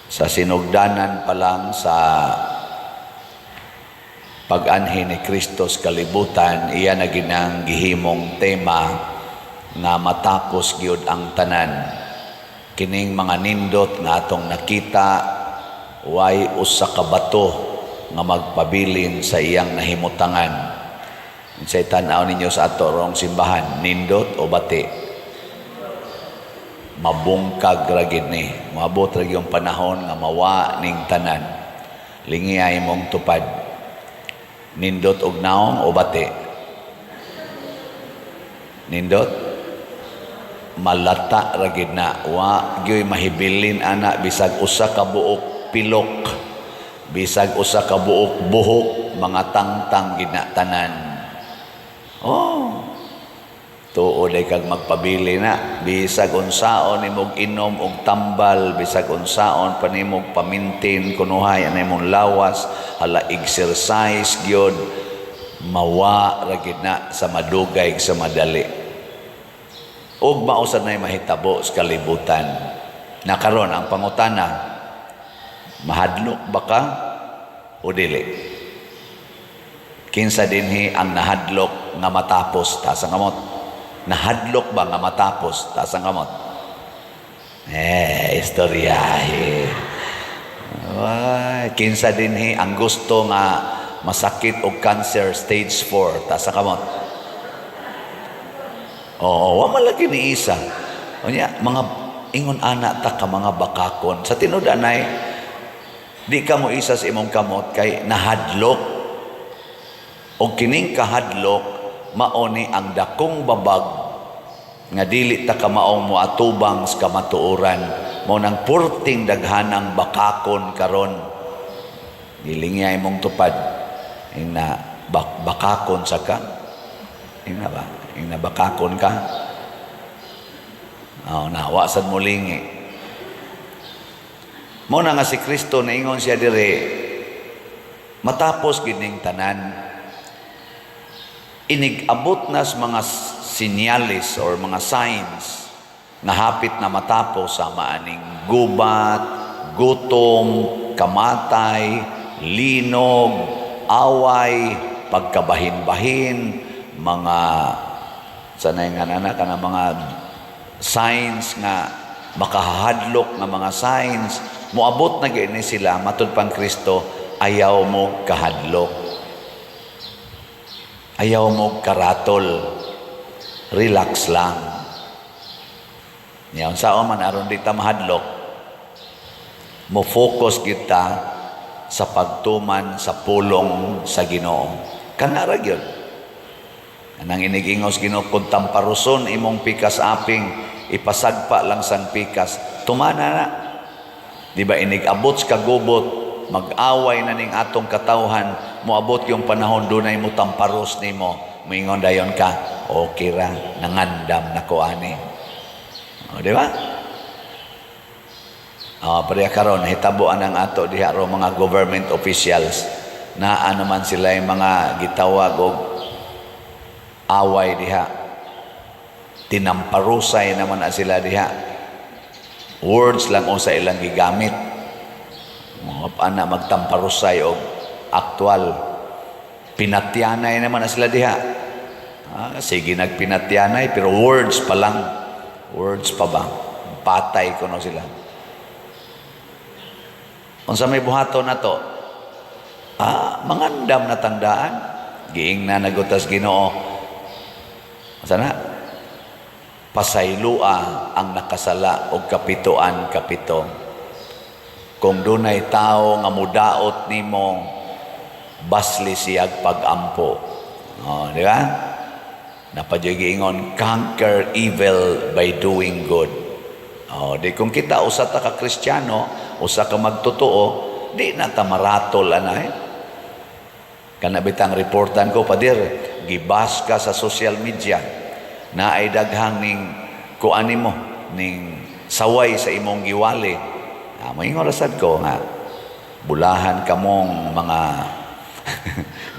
Sa sinugdanan pa lang sa pag-anhi ni Kristo sa kalibutan, iya na ginang gihimong tema nga matapos gyud ang tanan. Kining mga nindot nga atong nakita, way usa ka bato nga magpabilin sa iyang nahimutangan. Sa tan-aw ninyo sa ato rong simbahan, nindot o bati? Mabungkag ra gid ni, maabot ra yung panahon nga mawa ning tanan. Lingiyay mong tupad. Nindot og naong o bati? Nindot? Malata ra gid na, wa gyoy mahibilin ana bisag usa ka buok pilok, bisag usa ka buok buhok, mga tangtang gid na tanan. Tuod ay kag magpabili na, bisag unsaon nimog inom og tambal, bisag unsaon pa nimog pamintin kunuhay anay mong lawas, hala exercise gyud, mawa ra gid na sa madugay sa madali. Ug mausad nay mahitabo sa kalibutan. Nakaron ang pangutana, mahadlok ba ka o dili? Kinsa dinhi ang nahadlok nga matapos ta sa kamot? Nahadlok ba nga matapos taas ang kamot? Istoryahe. Kinsa dinhi ang gusto nga masakit og cancer stage 4 taas ang kamot? Wa malagi ni isa. Unya mga ingon ana ta ka mga bakakon sa tinud-anay, di ka mo isa sa imong kamot kay nahadlok. Og kining kahadlok maoni ang dakong babag nga dili ta ka maong moatubang sa kamatuoran, mao nang purting daghanang bakakon karon. Gilingay mong tupad ina bakakon sa ka, ina bakakon ka, nawa sad mo lingi. Mao na nga si Kristo naingon siya dire, matapos gining tanan, inigabot na sa mga sinyalis or mga signs na hapit na matapos sa maaning gubat, gutom, kamatay, linog, away, pagkabahin-bahin, mga sanay nga na mga signs nga makahadlok na mga signs, moabot na gini sila matud pang Kristo, ayaw mo kahadlok. Ayaw mo karatol, relax lang. Yan, saan man aron di ta mahadlok, mo focus kita sa pagtuman sa pulong sa Ginoo. Kanara gyud. Anang inigingos Ginoo kun tamparuson imong pikas aping, ipasagpa lang sang pikas, tumana na. Di ba inigabot ka gubot, mag-away na ning atong katawhan, moabot yung panahon dunay mo tamparos nimo, moingon dayon ka, okay ra, nangandam na ko ani. Di ba? Pareha karon hitabuan ang ato diha ro mga government officials na ano man sila yung mga gitawag og away diha. Tinamparusay naman na sila diha. Words lang o sa ilang gigamit. Mga paana magtamparusay og aktual. Pinatyanay naman na sila diha. Sige nagpinatyanay pero words pa lang. Words pa ba? Patay ko no sila. Unsa may buhaton na to? Mangandam na tandaan. Giing na nagutas Ginoo. Sana? Pasaylua ang nakasala og kapitoan kapito. Kung dunay tao nga mudaot nimo, basli siyag pag-ampo. Di ba? Napadyoy giingon, conquer evil by doing good. Di kung kita usa ta ka Kristiyano, usa ka magtotoo, di na ta maratol anay. Kana bitang reportan ko padir, gibas ka sa social media na ay daghang ning kuan nimo ning saway sa imong giwali. Moingon rasad ko nga bulahan kamong mga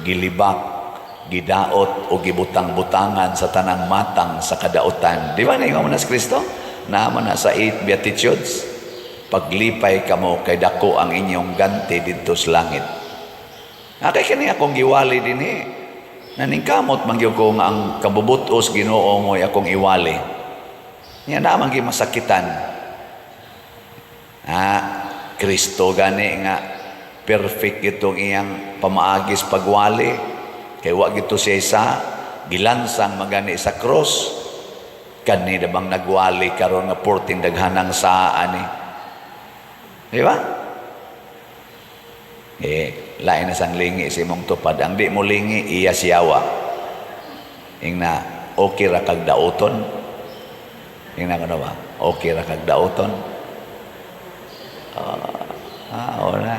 gilibak, gidaot o gibutang-butangan sa tanang matang sa kadautan. Di ba ningon na si Kristo? Naman na sa 8 Beatitudes. paglipay kamo kay dako ang inyong ganti dito sa langit. Kay kani akong giwali din naningkamot mangyod ko nga ang kabubutos Ginoo mo akong iwali. Nya naman gi masakitan. Kristo gani nga perfect itong iyang pamaagis pagwali. Kay wa gito siya isa gilansang magani sa cross. Kani na bang nagwali karon nga 14 daghanang saan Di ba? Lain na sang lingi si mong tupad. Ang di mo lingi, iya siyawa. Ing na, okay ra kag daoton. Ing na ano ba? Okay ra kag daoton. Wala.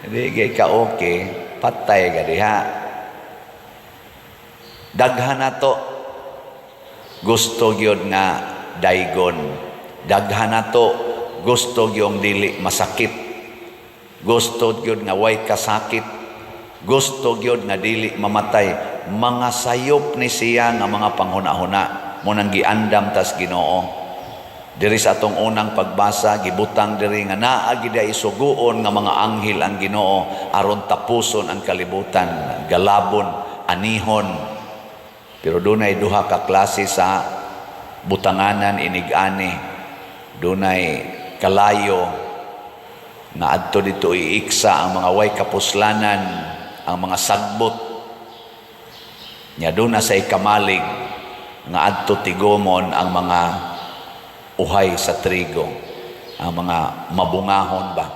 Hindi kay ka okay, patay ka diha. Daghan na to, gusto gyud nga daygon. Daghan na to, gusto gyud dili masakit. Gusto gyud nga way kasakit. Gusto gyud nga dili mamatay. Mga sayop ni siya nga mga panghuna-huna mo nang giandam tas Ginoo. Diri sa atong unang pagbasa gibutang diri nga naa gid isuguon nga mga anghel ang Ginoo aron tapuson ang kalibutan, galabon, anihon. Pero dunay duha ka klase sa butanganan inig-ani. Dunay kalayo na adto dito iiksa ang mga way kapuslanan, ang mga sagbot. Nya duna sa ikamalig nga adto tigomon ang mga uhay sa trigo, ang mga mabungahon ba.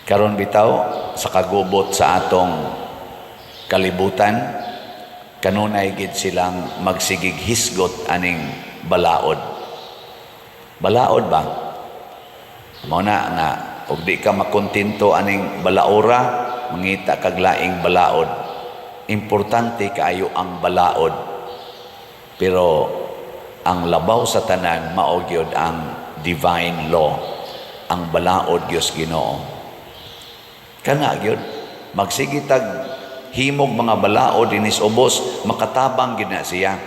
Karon bitaw sa kagubot sa atong kalibutan, kanunay gid silang magsigig hisgot aning balaod. Balaod ba? Mao na nga ug di ka makontento aning balaora, mangita kag laing balaod. Importante kaayo ang balaod. Pero ang labaw sa tanan mao gyud ang divine law, ang balaod Dios Ginoo. Kana gyud magsigitag himog mga balaod dinis ubos, makatabang gid na siya.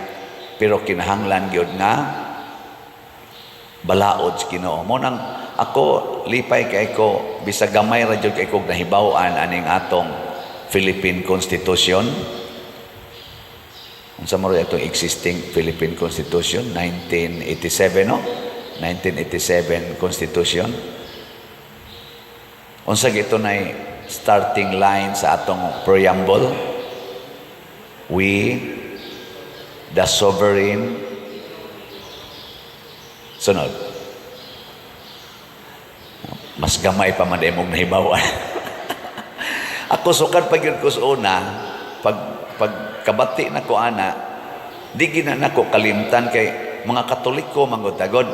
Pero kinahanglan gyud nga balaod sa Ginoo. Mo nang ako lipay kay ko bisag gamay ra jud kay ko nahibaw-an aning atong Philippine Constitution. Unsa mo rin itong existing Philippine Constitution 1987 no? 1987 Constitution. Unsa gito na starting line sa atong preamble, we the sovereign sunod mas gamay pa man imong nahibawan. Ako sukad pag yun ko sa una pag kabati na ko ana di gina nako kalimtan kay mga Katoliko manggutagod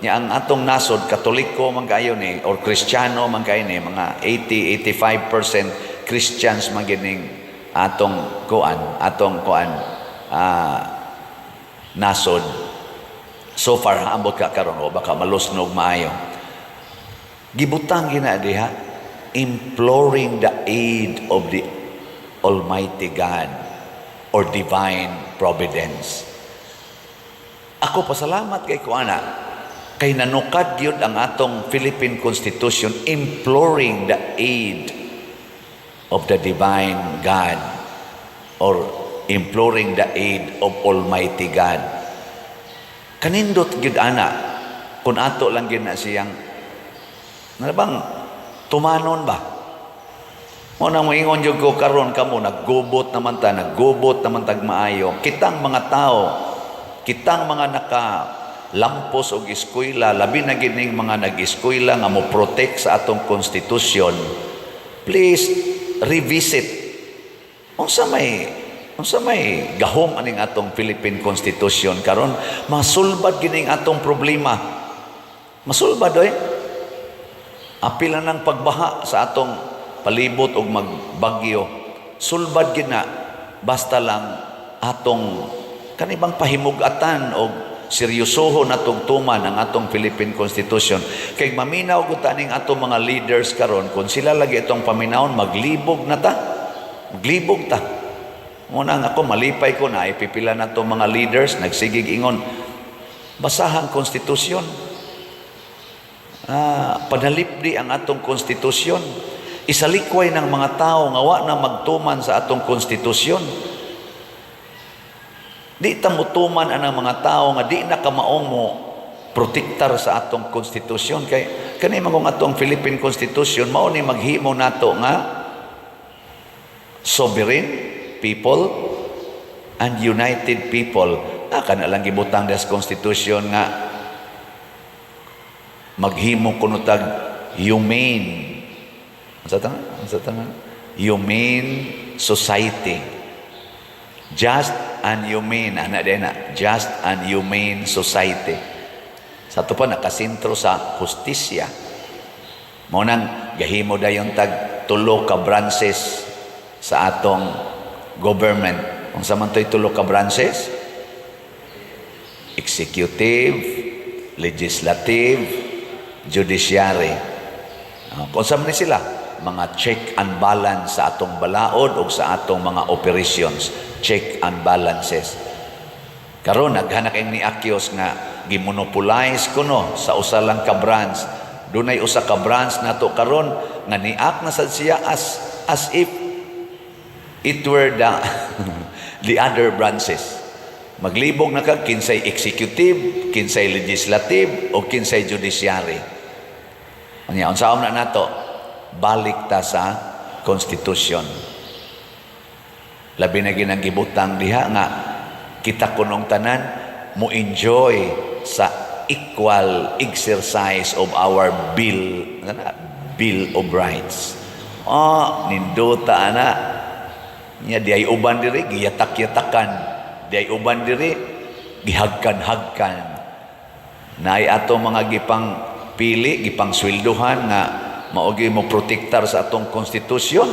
nya ang atong nasod Katoliko man kayo ni or Kristiyano man kayo ni mga 80-85% Christians man gining atong kuan nasod. So far ambot ka karon o baka malusnog maayo. Gibutang gina diha imploring the aid of the Almighty God or divine providence. Ako pasalamat kay kuana kay nanukad yun ang atong Philippine Constitution imploring the aid of the divine God or imploring the aid of Almighty God. Kanindot gyud ana kun ato lang gyud na siyang bang tumanon ba? Mo nang moingon jud ko karon kamo naggubot naman tag maayo. Kitang mga tao, kitang mga lampos og eskwela, labi na gining mga nag-eskwela nga mo protect sa atong konstitusyon. Please revisit. Unsa may gahom aning atong Philippine Constitution karon masulbad gining atong problema. Masulbad apila ng pagbaha sa atong palibot og magbagyo. Sulbad gid na basta lang atong kanibang pahimug-atan og seryosohon natong tuman ang atong Philippine Constitution. Kay maminaw gud taning atong mga leaders karon kung sila lagi itong paminawon maglibog ta. Muna ako malipay ko na ipipila na itong mga leaders nagsigig ingon Basahang konstitusyon. Panalipdi ang atong konstitusyon. Isalikway ng mga tao nga wa na magtuman sa atong konstitusyon. Di ta mutuman ang mga tao nga di na kamaong mo protektar sa atong konstitusyon. Kay kani magong atong Philippine Constitution mao ni maghimo nato nga sovereign people and united people. Kana lang gibutang des constitution nga maghimo kuno tag humane. Sa tangan? Humane society. Just and humane. Just and humane society. Sa ito pa, nakasintro sa justisya. Munang gahimo dayon tag tulo ka branches sa atong government. Kung sa man to'y tulo ka branches, executive, legislative, judiciary. Kung sa man sila, mga check and balance sa atong balaod o sa atong mga operations, check and balances. Karon naghanak ni Akyos nga gimonopolize kuno sa usa lang ka branch. Dunay usa ka branch nato karon nga niak na sad siya as if it were the other branches. Maglibog na kag kinsay executive, kinsay legislative o kinsay judiciary. Unya unsaon na nato? Balik ta sa konstitusyon. Labi na ginang gibutang diha nga kita kunong tanan mo enjoy sa equal exercise of our Bill of Rights. Nindota ana nya di ay uban diri giyatak-yatakan, di ay uban diri gihagkan-hagkan. Naay ato mga gipang pili, gipang sweldohan nga maogi mo protektar sa atong konstitusyon.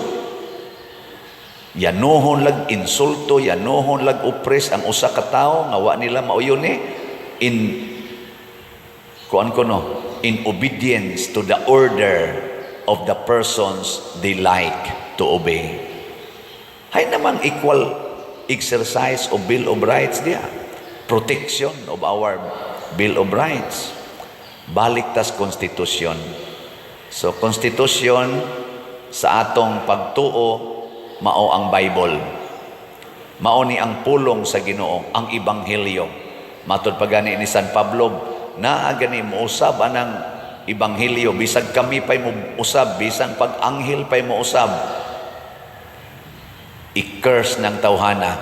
Yanuhon lag insulto, yanuhon lag oppress ang usa ka tawo nga wa nila mauyon ni in obedience to the order of the persons they like to obey. Hay namang equal exercise of Bill of Rights diya. Protection of our Bill of Rights. Balik tas konstitusyon. So, konstitusyon sa atong pagtuo, mao ang Bible. Mao ni ang pulong sa Ginoo, ang Ebanghelyo. Matod pa gani ni San Pablo, naa gani mo usab anang Ebanghelyo, bisag kami pa'y mo usab, bisang pag-anghel pa'y mo usab, i-curse ng tawhana.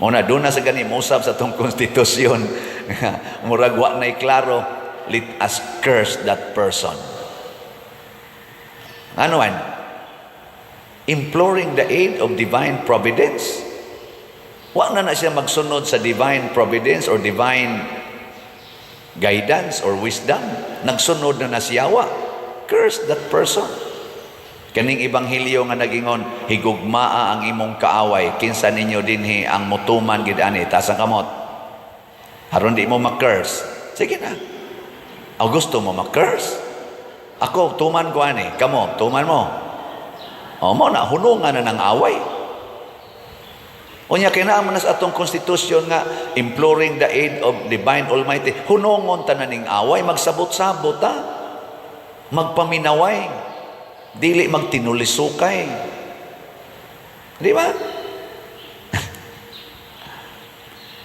Muna, doon na sa gani mo usab sa tong konstitusyon. Murag wa na'y klaro, let us curse that person. Ano man? Imploring the aid of divine providence. Wa na siya magsunod sa divine providence or divine guidance or wisdom. Nagsunod na siyawa. Curse that person. Kaning Ebanghelyo nga nagingon, higugmaa ang imong kaaway, kinsa ninyo dinhi ang mutuman gid ani tasang kamot. Aron di mo ma-curse. Sige na. Gusto mo ma-curse? Ako, tuman ko ani. Kamo, tuman mo. Mo na, hunungan na ng away. Unya, kinaaman na sa atong konstitusyon nga, imploring the aid of divine almighty. Hunungon ta na ning away, magsabot-sabot ta. Magpaminaway. Dili magtinulisukay. Di ba?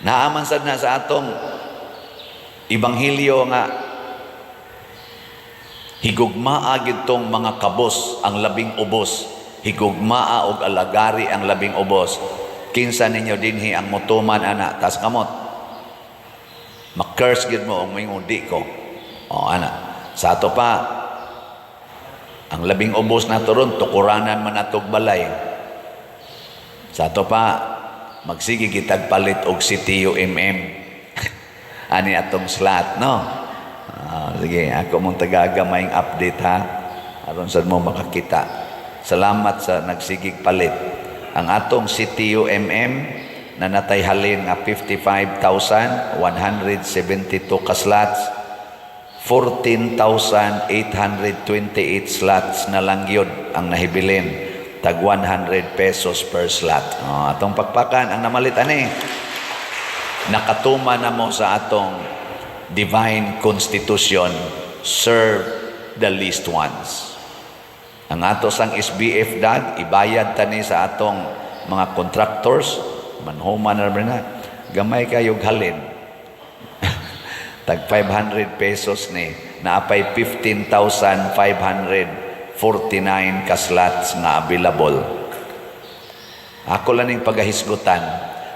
Naaman sad na sa atong Ebanghelyo nga, higugmaa gitong mga kabos ang labing ubos. Higugmaa og alagari ang labing ubos. Kinsa ninyo dinhi ang mutuman ana tas kamot. Ma-curse gid mo ang mingudi ko. Ana. Sa ato pa ang labing ubos nato ron tukuranan man atog balay. Sa ato pa magsige kitag palit og sitiyo ani atong slot, no? Sige, ako mong tagagamayng update ha. Aron sa mo makakita. Salamat sa nagsigig palit. Ang atong CTUMM na natay halin nga 55,172 ka slots, 14,828 slots na lang yun ang nahibilin. Tag 100 pesos per slot. Atong pakpakan ang namalit ani. nakatuma na mo sa atong divine constitution, serve the least ones. Ang ato sang SBF dad, ibayad tani sa atong mga contractors, manhuman na gamay kayog halin. Tag 500 pesos ni, naapay 15,549 ka slots na available. Ako lang ning pagahisgutan,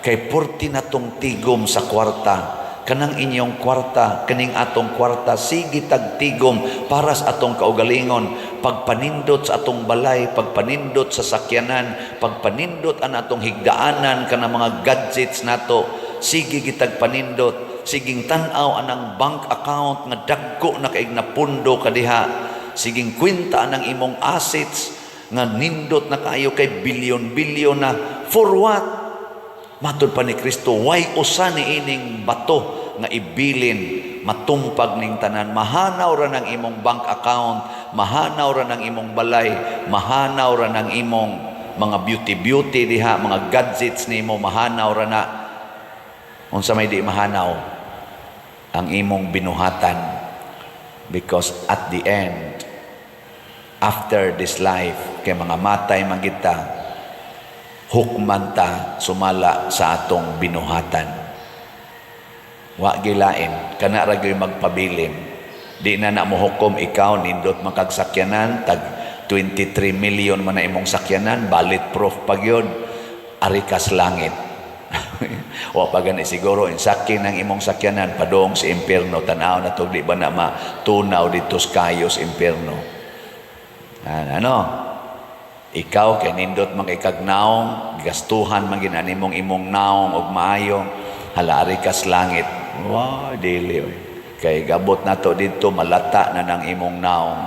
kay 40 na tong tigom sa kwarta, kanang inyong kwarta, kaning atong kwarta, sige tagtigom para sa atong kaugalingon, pagpanindot sa atong balay, pagpanindot sa sakyanan, pagpanindot ang atong higdaanan, kanang mga gadgets nato, sige gitag panindot, siging tanaw anang bank account nga dagko na kaig na pundo kadiha, siging kwenta anang imong assets nga nindot na kayo kay bilyon-bilyon na, for what? Matod pa ni Kristo, why usa ni ining bato nga ibilin, matumpag ning tanan, mahanaw ra ng imong bank account, mahanaw ra ng imong balay, mahanaw ra ng imong mga beauty diha, mga gadgets nimo, mahanaw ra na. Unsa may di mahanaw? Ang imong binuhatan. Because at the end, after this life, kay mga matay magita, hukman ta sumala sa atong binuhatan. Wa gilain, kana ra gyud magpabilin. Di na mo hukom ikaw nindot makagsakyanan tag 23 million man na imong sakyanan, bulletproof pa gyud, ari kas langit. O pa gani siguro insakin ng imong sakyanan padong sa impierno, tanaw na to, di ba na matunaw dito sa kayos impierno. Ano? Ikaw kay nindot makikagnaong, gastuhan man ginani mong imong naong og maayong, halari kas langit. Wow, dili oy. Kay gabot na to dito, malata na ng imong naong.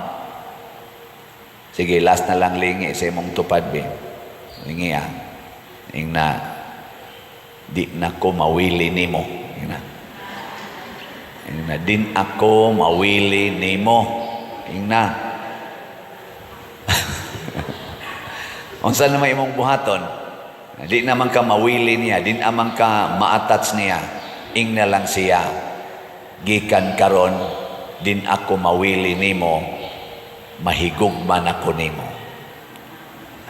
Sige, last na lang lingi sa imong tupad, be. Lingi ingna, di na ko mawili nimo. Ingna, din ako mawili nimo. Ingna. Unsa naman imong buhaton? Di naman ka mawili niya, di naman ka ma-attach niya. Ing na lang siya, gikan karon, din ako mawili nimo, mahigugma na ko nimo.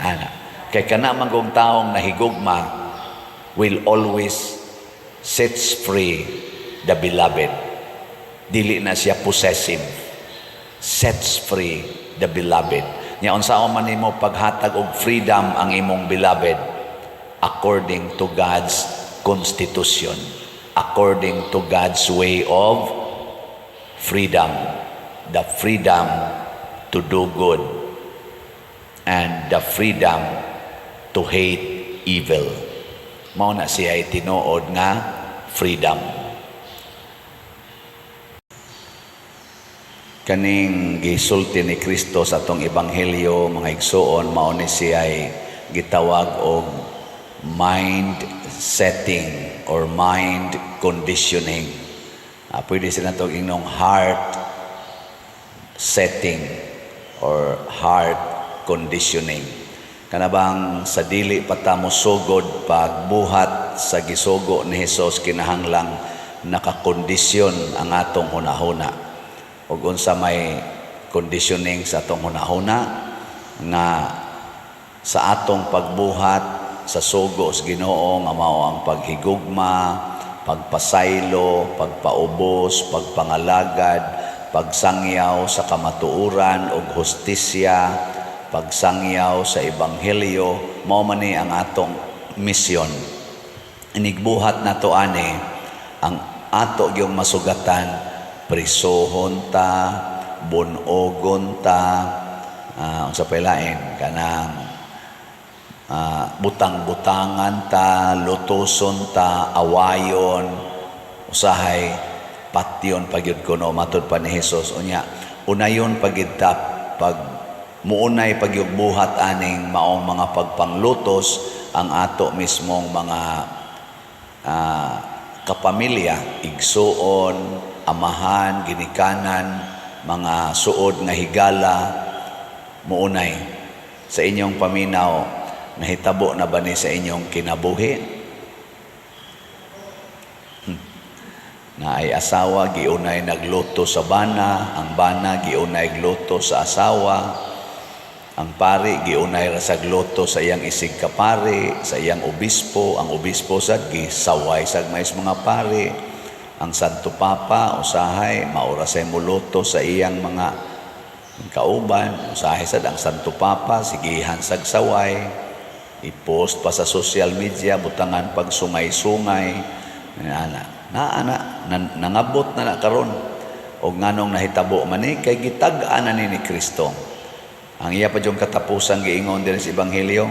Ana, kay kana man kong taong nahigugma will always sets free the beloved. Dili na siya possessive. Sets free the beloved. Nya unsa man nimo paghatag og freedom ang imong beloved according to God's constitution, according to God's way of freedom, the freedom to do good and the freedom to hate evil. Mao na siya tinuod nga freedom. Kaning gisulti ni Kristo sa atong ebanghelyo, mga igsoon, mao ni siya gitawag og mind setting or mind conditioning. Pwede sila itong inong heart setting or heart conditioning. Kanabang sa dili pata mo sugod pagbuhat sa gisugo ni Hesus, kinahanglang nakakondisyon ang atong hunahuna. Ug unsa may conditioning sa atong hunahuna nga sa atong pagbuhat sa sugo sa Ginoo nga mao ang paghigugma, pagpasaylo, pagpaubos, pagpangalagad, pagsangyaw sa kamatuoran ug hustisya, pagsangyaw sa ebanghelyo, mao man ni ang atong misyon. Inigbuhat nato ani ang ato gyung masugatan, prisohon ta, bunogon ta, unsa pa lain kanang butang-butangan ta, lutuson ta, awayon, usahay patyon pagyud kuno matud pa ni Hesus. Unya unayon pagyud ta pag muunay pagyud buhat aning maong mga pagpanglutos ang ato mismong mga kapamilya, igsuon, amahan, ginikanan, mga suod nga higala, muunay sa inyong paminaw, nahitabo na ba ni sa inyong kinabuhi? na ay asawa giunay nagluto sa bana, ang bana giunay gluto sa asawa, ang pari giunay ra sa gluto sa iyang isig ka pari, sa iyang obispo, ang obispo sad gisaway sa mais mga pari, ang Santo Papa usahay maura say muluto sa iyang mga kauban, usahay sad ang Santo Papa sigihan sag saway, i-post pa sa social media butangan pag sungay-sungay nangabot na karon og nganong nahitabo man kay gitag-an na ni Kristo. Ang iya pa yung katapusan giingon din sa ebanghelyo,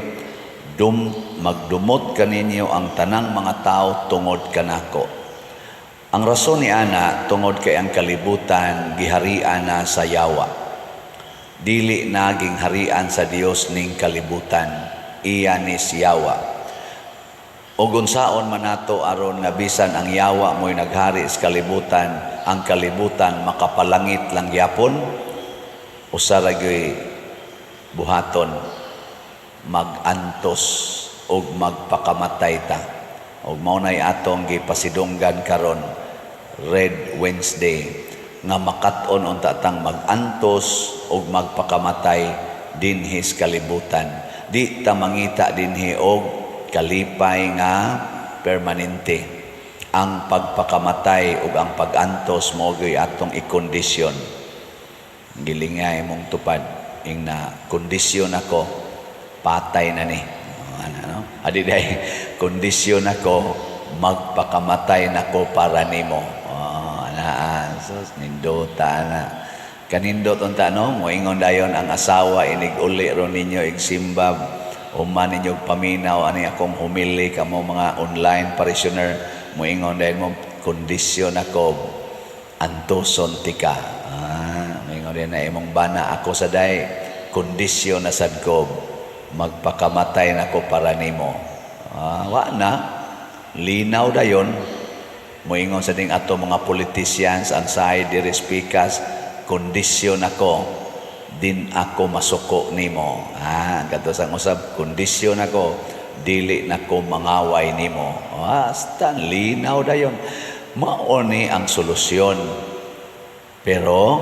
magdumot kaninyo ang tanang mga tao tungod kanako. Ang rason ni ana tungod kay ang kalibutan giharian na sa yawa. Dili naging harian sa Dios ning kalibutan, iya ni si yawa. O gunsaon man nato aron nga bisan ang yawa mo'y naghari sa kalibutan, ang kalibutan makapalangit lang yapon, usa ra gyoy buhaton magantos o magpakamatay ta. O maunay atong gipasidunggan karon Red Wednesday nga makat-on unta tang magantos o magpakamatay dinhi sa kalibutan. Di ta mangita dinhi og kalipay nga permanente. Ang pagpakamatay ug ang pagantos mo gyud atong ikondisyon. Gilingay mong tupad ing na kondisyon ako patay na ni. Ano? Adi day kondisyon ako magpakamatay nako para nimo. Sos nindota na. Kanindot unta no moingon dayon ang asawa inig uli ro ninyo igsimba uman ninyong paminaw ani akong humili kamo mga online parishioner moingon dahil mo kondisyon ako antoson tika moingon din na imong bana ako sa day kondisyon na sad ko magpakamatay nako para nimo wa na linaw dayon moingon sa ding ato mga politicians ang side diri speakers kondisyon ako din ako masuko nimo. Kadto sang usab kondisyon ako dili nako mangaway nimo. Basta linaw dayon. Mao ni ang solusyon. Pero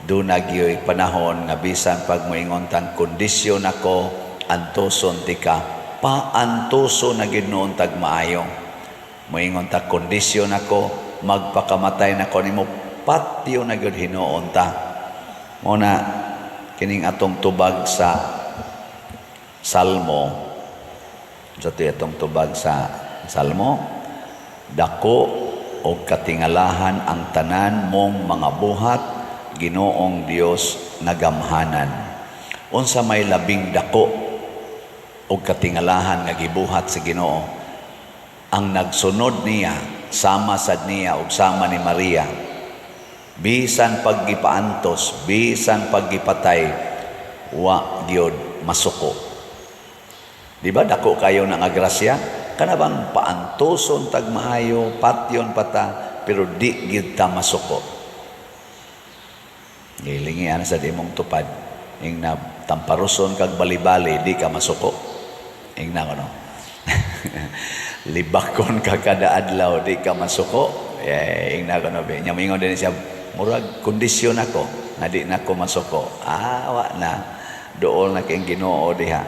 dunay gyoy panahon nga bisan pag moingon tang kondisyon ako antoson tika paantoso na gid noon tag maayo. Moingon ta kondisyon ako magpakamatay nako nimo patyo na gud hinuon ta. Muna kining atong tubag sa Salmo. Sa atong tubag sa Salmo, dako o katingalahan ang tanan mong mga buhat, Ginoong Dios nagamhanan. Unsa may labing dako o katingalahan nga gibuhat sa Ginoo, ang nagsunod niya, sama sad niya ug sama ni Maria. Bisan paggipaantos, bisan paggipatay, wa gyud masuko. Di ba dako kayo ng agrasya? Kana bang paantoson tag maayo, patyon pata, pero di gyud ta masuko. Gilingi ana sa dimong tupad, ing na tamparuson kag bali-bali di ka masuko. Ing na kono. Libakon ka kada adlaw di ka masuko. Ing na kono be. Nyamingon din siya murag kondisyon ako nga di na ko masuko. Wa na dool na kay Ginoo diha.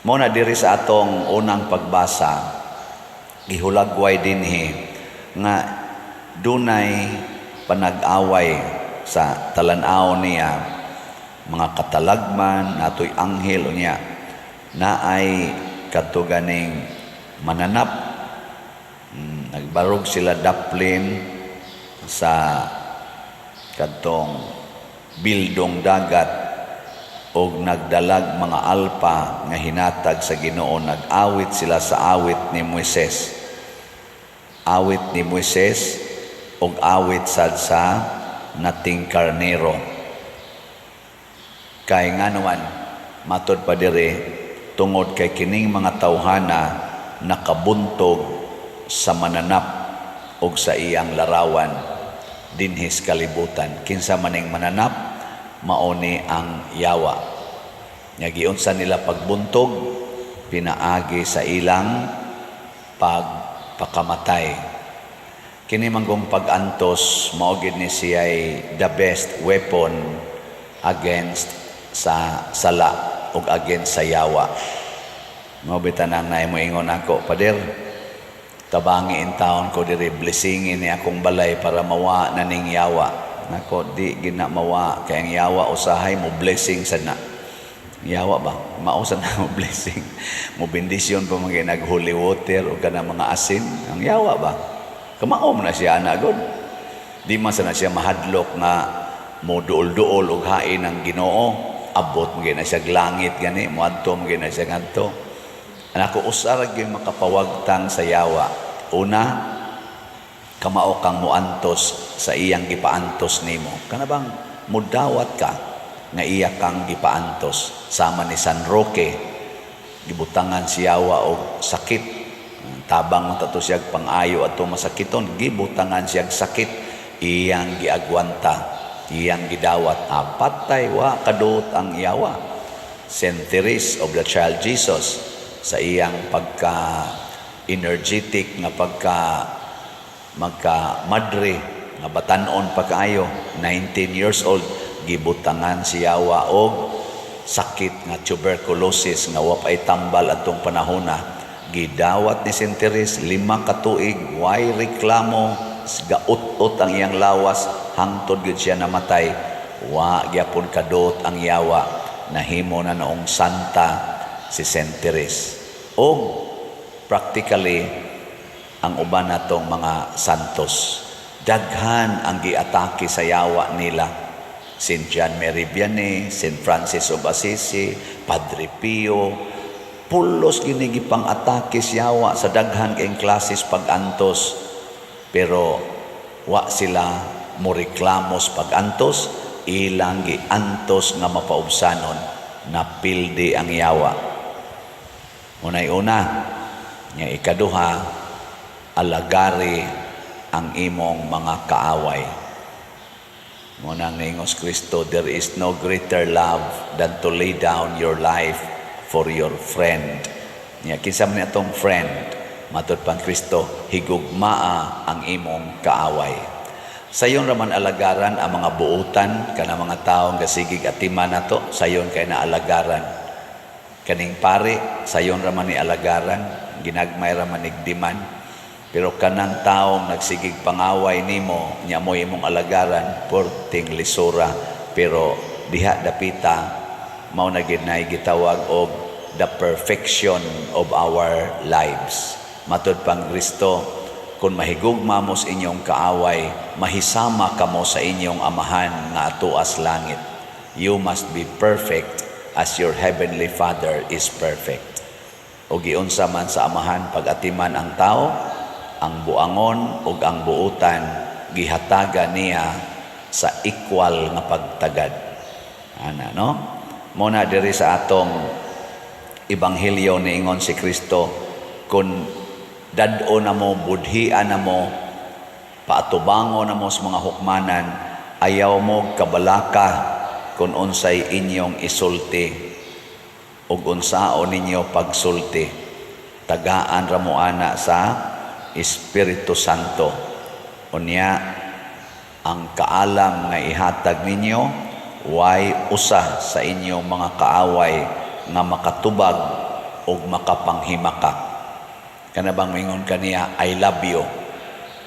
Mo na diri sa atong unang pagbasa gihulagway dinhi nga dunay panag-away sa talan-aw niya mga katalagman natoy anghel unya naay katuganing mananap. Nagbarog sila daplin sa kadtong bildong dagat og nagdalag mga alpa nga hinatag sa Ginoo. Nag-awit sila sa awit ni Moises. Awit ni Moises og awit sad sa nating karnero. Kay nganuman matud pa diri tungod kay kining mga tawhana nakabuntog sa mananap og sa iyang larawan dinhis kalibutan. Kinsa maning mananap mauni ang yawa. Nya giunsa nila pagbuntog pinaagi sa ilang pagpakamatay. kini manggong pag-antos maugid ni siya ay the best weapon against sa sala ug against sa yawa. Mo bitanang na mo ingon ako, Pader, tabangi in taon ko diri, blessingin ni akong balay para mawa na ning yawa. Nako, di gina mawa kay ang yawa usahay mo blessing sa na. Yawa ba? Mausan na mo blessing. Mo bendisyon pa mga nag-holy water o kana mga asin. Ang yawa ba? Kamaom na siya na god. Di man sana siya mahadlok nga mo duol-duol og hain ng Ginoo. Abot mo na siya langit gani, mo adto mo na siya ngadto. Anako usarag gyud makapawagtang sa yawa. Una, kamao kang muantos sa iyang gipaantos nimo. Kana bang mudawat ka nga iya kang gipaantos sama ni San Roque, gibutangan si yawa og sakit. Tabang matato siya pang-ayo ato masakiton, gibutangan siya sakit, iyang giagwanta, iyang gidawat. Patay wa kadot ang yawa. Saint Therese of the Child Jesus, sa iyang pagka-energetic nga magka-madre, nga batanon pagkaayo, 19 years old, gibutangan si yawa og sakit nga tuberculosis nga wapay tambal atong panahona. Gidawat ni Saint Therese 5 ka tuig, way reklamo, gaut-ut ang iyang lawas, hangtod gid siya namatay. Wa gyapon kadot ang yawa, nahimo na noong santa si Saint Therese. O practically ang uban natong mga santos, daghan ang giatake sa yawa nila. Saint John Mary Vianney, Saint Francis of Assisi, Padre Pio, pulos ginigipang atake siyawa sa daghan kayong klases pag-antos, pero wa sila mo reklamos pag-antos, ilang giantos nga mapaubsanon, napildi ang yawa. Unay-una, nga ikaduha, alagari ang imong mga kaaway. Munang ningos Kristo, there is no greater love than to lay down your life for your friend. Kinsa man atong friend, matud pang Kristo, higugmaa ang imong kaaway. Sayon raman alagaran ang mga buutan, kana mga taong gasigig atiman nato, sayon kay na alagaran. Kaning pari, sayon raman ni alagaran, ginagmay raman nigdiman. Pero kanang taong nagsigig pangaway nimo, nya mo imong alagaran, porting lisura, pero diha dapita, mao na gid nay gitawag og the perfection of our lives. Matud pang Kristo, kung mahigugma mo sa inyong kaaway, mahisama kamo sa inyong amahan nga atuas langit. You must be perfect as your heavenly Father is perfect. O giunsa man sa amahan pag-atiman ang tao, ang buangon ug ang buutan gihataga niya sa equal nga pagtagad. Ana no? Muna diri sa atong ebanghelyo niingon si Kristo, kung dad-o na mo, budhian na mo, paatubango na mo sa mga hukmanan, ayaw mo kabalaka kung unsay inyong isulti ug unsao ninyo pagsulti. Tagaan ra mo ana sa Espiritu Santo. Unya ang kaalam nga ihatag ninyo, way usa sa inyong mga kaaway nga makatubag o makapanghimakak. Kana bang mingon kaniya, I love you.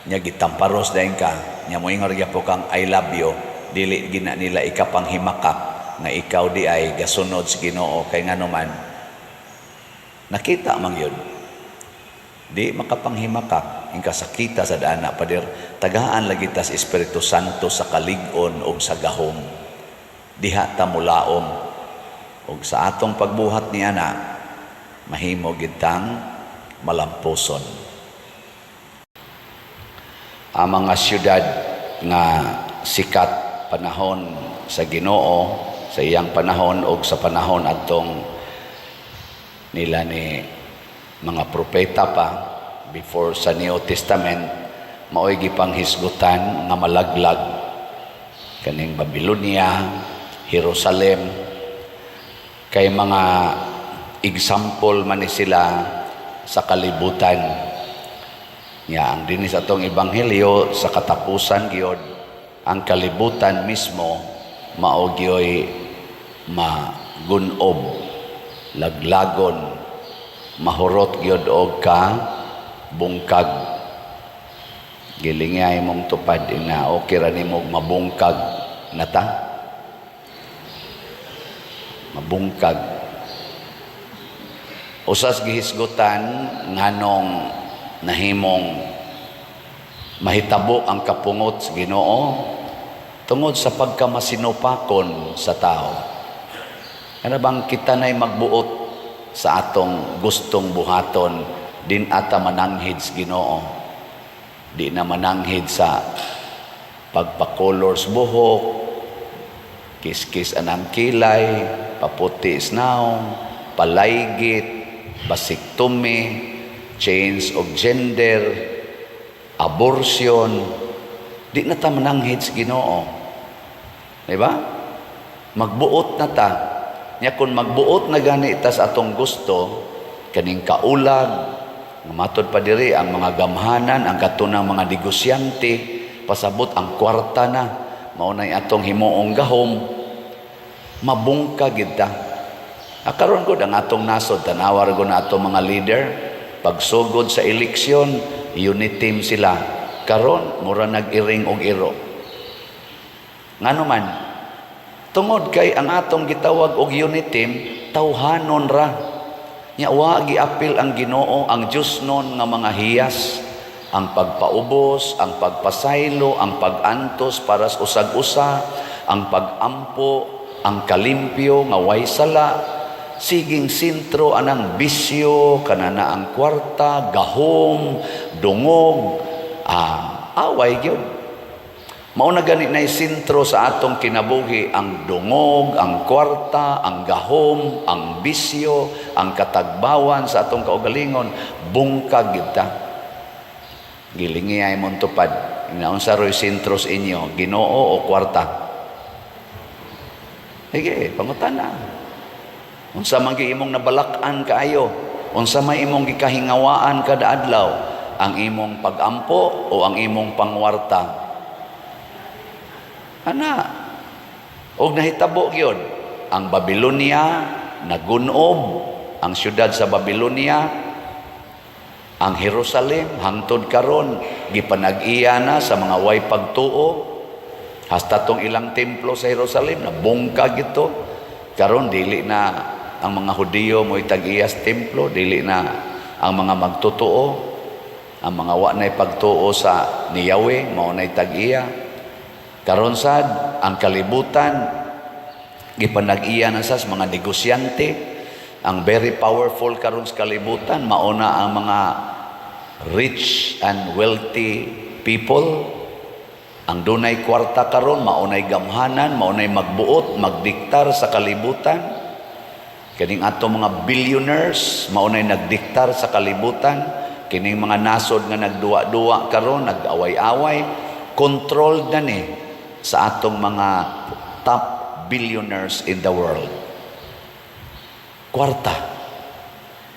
Nya gitamparos dayon ka, nya moingon ra po kang I love you, dili gina nila ikapanghimakak nga ikaw di ay gasunod sa Ginoo kay nganuman. Nakita man yun. Di makapanghimakak, ingka sakita sa dana pader, tagaan lagi ta sa Espiritu Santo sa kalig-on o sa gahom. Diha ta mulaom. O sa atong pagbuhat niya na, mahimo gitang malampuson. Ang mga syudad nga sikat panahon sa Ginoo, sa iyang panahon o sa panahon atong nila ni mga propeta pa, before sa New Testament, mao'y gipanghisgutan nga malaglag. Kaning Babylonia, Jerusalem, kay mga example man ni sila sa kalibutan. Ya, ang dinis atong ebanghelyo sa katapusan gyud ang kalibutan mismo mao gyoy magunob, laglagon, mahurot gyud og ka bungkag. Gilingay mong tupad na okay ra nimo mabungkag nata. Mabungkag. Usas gihisgutan nganong nahimong mahitabo ang kapungot sa Ginoo tungod sa pagkamasinupakon sa tao. Ano bang kita na'y magbuot sa atong gustong buhaton din ata mananghid sa Ginoo? Di na mananghid sa pagpakolors buhok, kiskis anang kilay, paputi isnaw, palaygit, basiktomy, change of gender, abortion, di na ta mananghid sa Ginoo. Diba? Magbuot na ta. Nya kung magbuot na gani ta sa atong gusto, kaning kaulag, matod pa diri ang mga gamhanan, ang katunang mga negosyante, pasabot ang kwarta na, maunay atong himuong gahom, mabungka gid ta. Karon ko ang atong nasod, tanawar ko na atong mga leader, pagsugod sa eleksyon, unit team sila. Karon mura nag-iring og iro. Ngano man, tungod kay ang atong gitawag og unit team, tawhanon ra. Nya wa giapil ang Ginoo, ang Dios non nga mga hiyas, ang pagpaubos, ang pagpasaylo, ang pagantos para sa usag-usa, ang pagampo, ang kalimpyo nga way sala. Siging sintro anang bisyo, kanana ang kwarta, gahom, dungog, away gyud. Mao na gani na sintro sa atong kinabuhi ang dungog, ang kwarta, ang gahom, ang bisyo, ang katagbawan sa atong kaugalingon, bungkag gyud ta. Gilingi ay mong tupad. Inaunsa roy sintro sa inyo, Ginoo o kwarta? Sige, pangutana. Unsa man imong nabalak-an kaayo, unsa may imong gikahingawaan kada adlaw, ang imong pagampo o ang imong pangwarta? Ana, og nahitabo gyud ang Babylonia nagunob, ang syudad sa Babylonia, ang Jerusalem hangtod karon gipanag-iya na sa mga way pagtuo. Hasta tong ilang templo sa Jerusalem na bungkag ito. Karon dili na ang mga Hudiyo mo'y tag-iyas templo, dili na ang mga magtutuo, ang mga wa na'y pagtuo sa ni Yahweh, mao na'y tag-iya. Karon sad ang kalibutan gipanag-iya na sa mga negosyante, ang very powerful karon sa kalibutan mao na ang mga rich and wealthy people. Ang dunay kwarta karon mao nay gamhanan, mao nay magbuot, magdiktar sa kalibutan. Kining ato mga billionaires mao nay nagdiktar sa kalibutan. Kining mga nasod nga nagduwa-duwa karon, nag-away-away, controlled na ni sa atong mga top billionaires in the world. Kwarta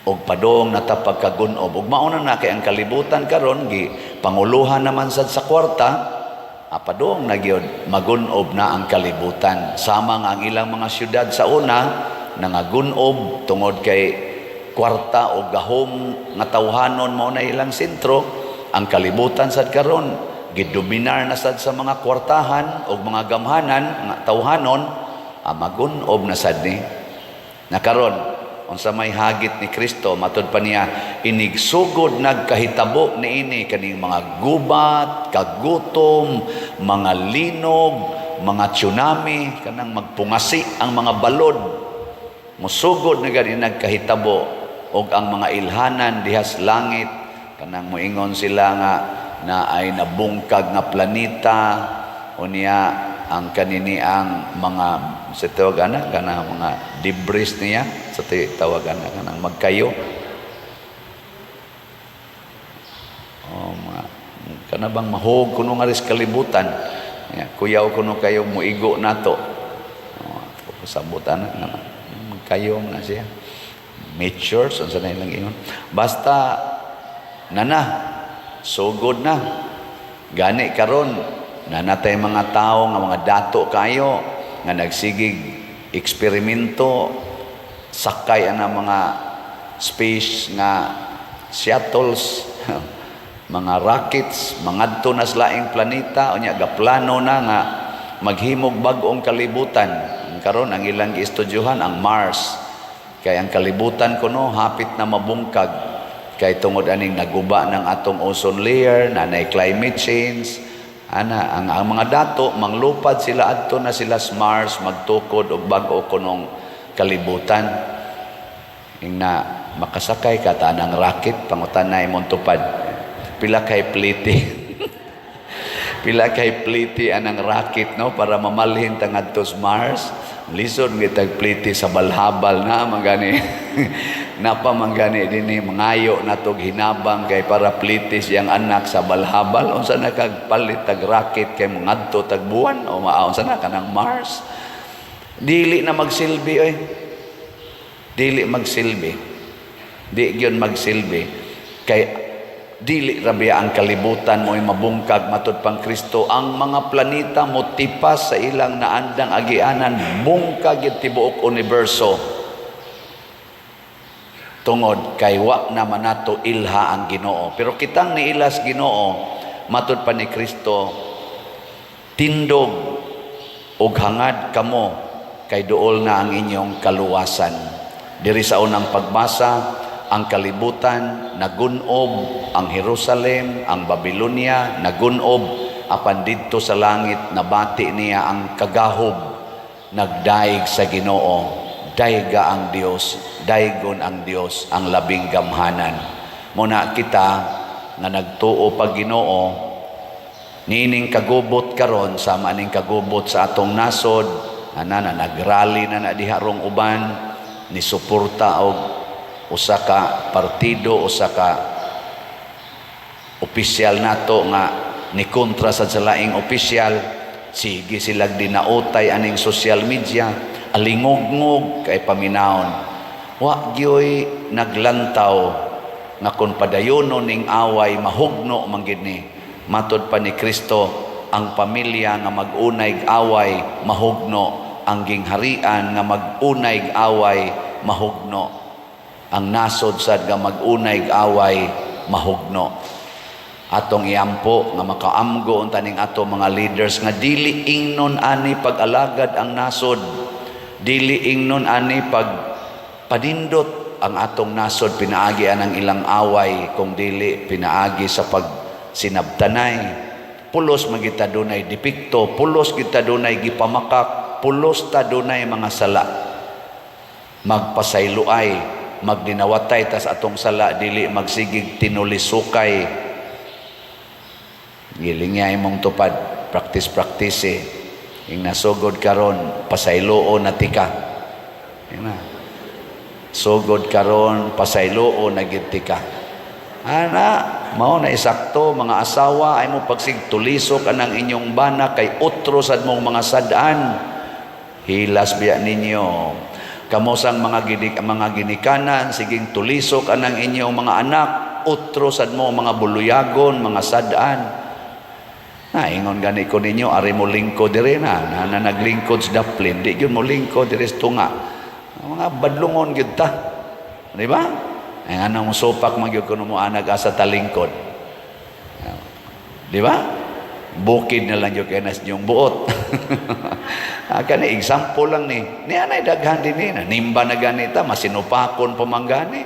og padong natapag kagunob ug mauna na kay ang kalibutan karon gi panguluhan naman sad sa kwarta. Padong nagyod magunob na ang kalibutan. Sama nga ang ilang mga syudad sa una nangagunob tungod kay kwarta o gahom nga tawhanon mao na ilang sentro. Ang kalibutan sad karon gidominar na sad sa mga kwartahan o mga gamhanan nga tawhanon, magunob na sad ni. Na karon unsa may hagit ni Kristo, matud pa niya, inigsugod nagkahitabo niini kaning mga gubat, kagutom, mga linog, mga tsunami, kanang magpungasi ang mga balod. Musugod na gani nagkahitabo og ang mga ilhanan dihas langit, kanang moingon sila nga na ay nabungkag nga planeta unya ang kanini ang mga sa tawagan kana mga debris niya sa tawagan kanang magkayo mga kana bang mahog kuno nga ris kalibutan kuyaw kuno kayo muigo nato sabutan nga magkayo na siya mature unsa na ilang ingon basta nana sugod na. Gani karon nanatay mga tao nga mga dato kayo nga nagsigig eksperimento sakay ana mga space nga shuttles mga rockets mangadto na sa laing planeta unya gaplano na nga maghimog bag-ong kalibutan. Karon ang ilang giistudyohan ang Mars kay ang kalibutan kuno hapit na mabungkag kay tungod aning naguba ng atong ozone layer nanay climate change ana ang mga dato manglupad sila adto na sila sa Mars magtukod og bag-o kunong kalibutan na makasakay ka tanang rocket pangutanay mong tupad pila kay pliti pila kay pliti anang rocket no para mamalhin tang adto sa Mars lisod gitag pliti sa balhabal na mangani napa mangani dinhi mangayo natog hinabang kay para pliti siyang anak sa balhabal unsa na kagpalit tag rocket kay mangadto tag buwan o unsa na kanang Mars dili na magsilbi oy dili magsilbi di gyud magsilbi kay dili rabia ang kalibutan mo'y mabungkag matud pang Kristo ang mga planeta mo tipas sa ilang naandang agianan bungkag yung tibuok universo tungod kay wa naman nato ilha ang Ginoo pero kitang niilas Ginoo matud pa ni Kristo tindog ug hangad kamo kay duol na ang inyong kaluwasan diri sa unang pagbasa ang kalibutan nagunob ang Jerusalem ang Babylonia nagunob apan didto sa langit nabati niya ang kagahob nagdaig sa Ginoo dayga ang Dios daygon ang Dios ang labing gamhanan muna kita nga nagtuo pag Ginoo nining kagubot karon sama ning kagubot sa atong nasod ana na nagrally na diharong uban ni suporta og usa ka partido usa ka opisyal nato nga ni kontra sa laing opisyal sige sila dinautay aning social media alingog-ngog kay paminawon wa gyoy naglantaw nga kun padayonon ning away mahugno man gid ni matud pa ni Kristo ang pamilya nga mag-unay away mahugno ang gingharian nga mag-unay away mahugno ang nasod sad nga mag-unay away mahugno atong iampo nga makaamgo unta ning ato mga leaders nga dili ingnon ani pag-alagad ang nasod dili ingnon ani pag padindot ang atong nasod pinaagi anang ilang away kung dili pinaagi sa pag sinabtanay pulos magita dunay depekto pulos kita dunay gipamakak pulos ta dunay mga sala magpasayloay magdinawatay tas atong sala dili magsigig tinulisukay gilingay mong tupad practice ing nasugod karon pasayloo na tika ina sugod karon pasayloo na gid tika ana mao na isakto mga asawa ay mo pagsig tulisok anang inyong bana kay utro sad mong mga sad-an hilas biya ninyo kamo sang mga ginikanan siging tulisok anang inyong mga anak utro sad mo mga buluyagon mga sad-an na ingon gani ko ninyo ari mo lingkod dire na naglingkod sa daplin di gyud mo lingkod dire sa tunga mga badlungon gyud ta di ba ay anong sopak magyud kuno mo anag asa talingkod di ba bukid na lang yung kanas yung buot kani example lang ni anay daghan din ni nimba na ganita masinupakon pamanggani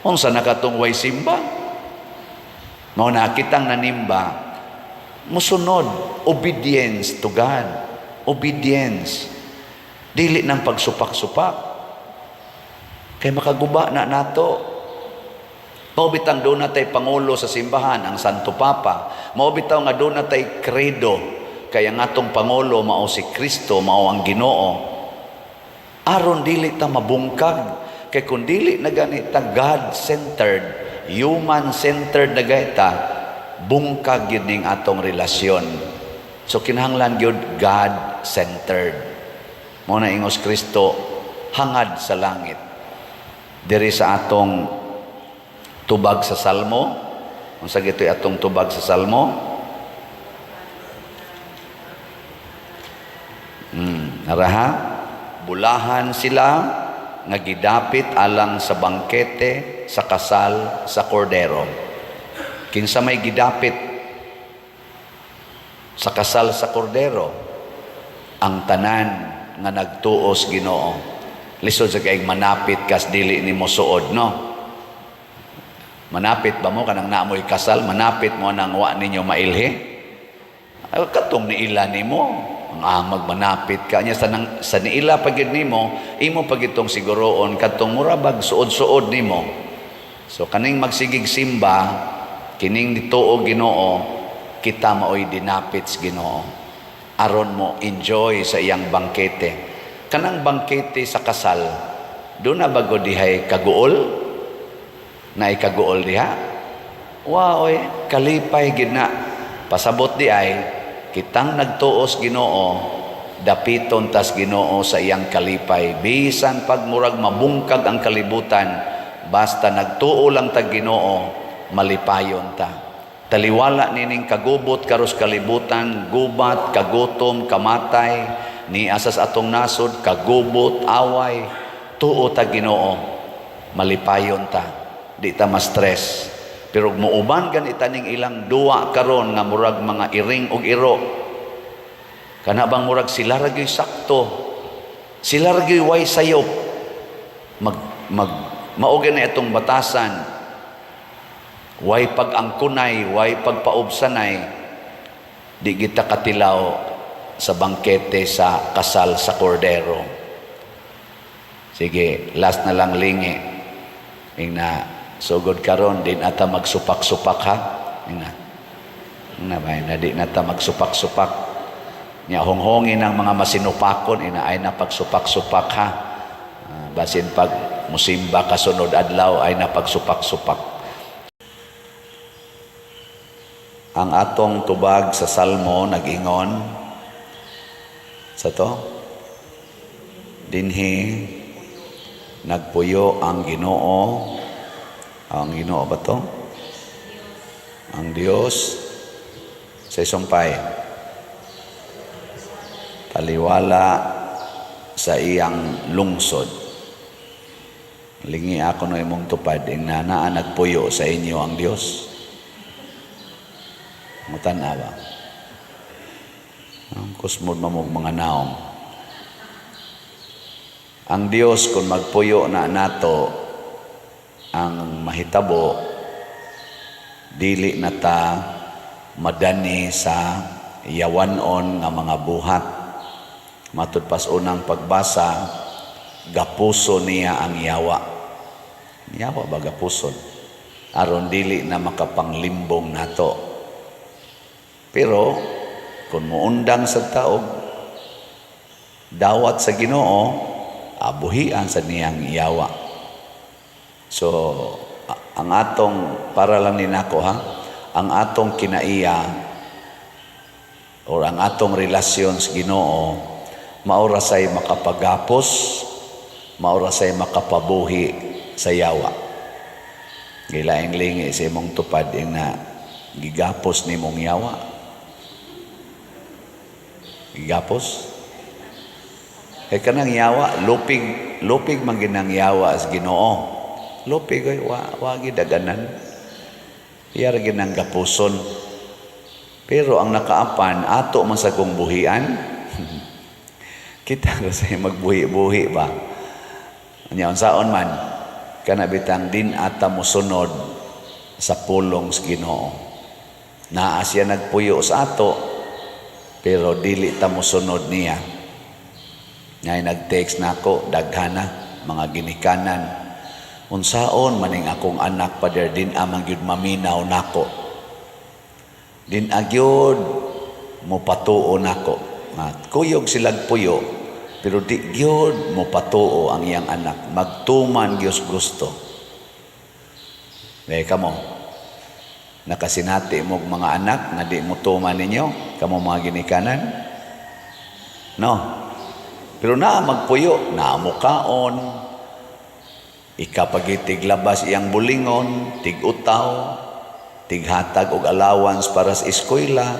unsa nakatong way simba mao na kitang nanimba musunod obedience to God obedience dili nang pagsupak-supak kay makaguba na nato mao bitang doon natay pangulo sa simbahan ang Santo Papa mao bitaw nga doon natay credo kaya nga atong pangulo mao si Kristo mao ang Ginoo aron dili ta mabungkag kay kun dili na ganita God-centered human-centered na gayta bungkag yun ning atong relasyon so kinahanglan yun God-centered mao na ingos Kristo hangad sa langit diri sa atong tubag sa Salmo Unsa gitoy atong tubag sa Salmo? Naraha? Bulahan sila nga gidapit alang sa bangkete sa kasal sa kordero. Kinsa may gidapit sa kasal sa kordero? Ang tanan nga nagtuos Ginoo. Lisod sa kaig manapit kas dili nimo suod, no? Manapit ba mo kanang naamoy kasal? Manapit mo nang wa ninyo mailhi? Ay, katong niila nimo. Ang amag manapit ka niya sa niila pagid nimo, imo pagitong siguroon katong murabag suod-suod nimo. So kaning magsigig simba, kining dituo Ginoo, kita maoy dinapit sa Ginoo. Aron mo enjoy sa iyang bangkete. Kanang bangkete sa kasal, do na bago dihay kaguol? Na ikaguol diha? Wow, kalipay gid na. Pasabot di ay kitang nagtuos Ginoo, dapiton tas Ginoo sa iyang kalipay. Bisan pagmurag mabungkag ang kalibutan, basta nagtuo lang tag Ginoo, malipayon ta. Taliwala nining kagubot karos kalibutan, gubat, kagutom, kamatay, ni asas atong nasod, kagubot, away, tuo tag Ginoo, malipayon ta. Di ta ma-stress. Pero muuban ganita ning ilang duwa karon nga murag mga iring og iro. Kana bang murag sila ra gyud sakto. Sila ra gyud way sayop. Mao gani atong batasan. Way pag-angkunay, way pagpaubsanay. Di kita katilaw sa bangkete sa kasal sa kordero. Sige, last na lang lingi. Ingna sugod karon din ata magsupak-supak ha. Na di nata magsupak-supak. Nya honghongin ang mga masinupakon ina ay na pagsupak-supak ha. Basin pag musimba kasunod adlaw ay na pagsupak-supak. Ang atong tubag sa Salmo nag-ingon sa to. Dinhi nagpuyo ang Ginoo. Ang Ginoo ba to? Ang Dios sa isumpay. Taliwala sa iyang lungsod. Lingi ako no imong tupad, ing nanaan nagpuyo sa inyo ang Dios. Mutana ba? Ang kusmod mamog mga naong. Ang Dios kung magpuyo na nato, ang mahitabo dili na ta madani sa yawanon nga mga buhat. Matud pas unang pagbasa, gapuso niya ang yawa. Yawa ba gapuson? Aron dili na makapanglimbong nato. Pero kung muundang sa taog dawat sa Ginoo, abuhian sa niyang yawa. So, ang atong, para lang ninako ha, ang atong kinaiya o ang atong relasyon sa Ginoo, maura say makapagapos, maura say makapabuhi sa yawa. Gilaing lingi sa imong tupad yung na gigapos ni mong yawa. Gigapos? Kanang yawa, lupig man ginang yawa as Ginoo. Lupig ay wagi daganan. Iyar ginang gapuson. Pero ang nakaapan, ato man sa kong buhian, kita kasi magbuhi-buhi ba? Anya unsaon man, kanabitang din ata mo sunod sa pulong sa Ginoo. Naa siya nagpuyo sa ato, pero dili ta mo sunod niya. Ngay nag-text na ako, daghana, mga ginikanan. Unsaon maning akong anak pader din amang gyud maminaw nako. Din agyod mo patuo nako. Kuyog silag puyo, pero di gyud mo patuo ang iyang anak. Magtuman gyud gusto. Kamo, nakasinati mo mga anak na di mo tuman ninyo, kamo mga ginikanan. No. Pero naa magpuyo, naa mukaon. Ikapagitig labas iyang bulingon, tig-utaw, tighatag og allowance para sa eskwela,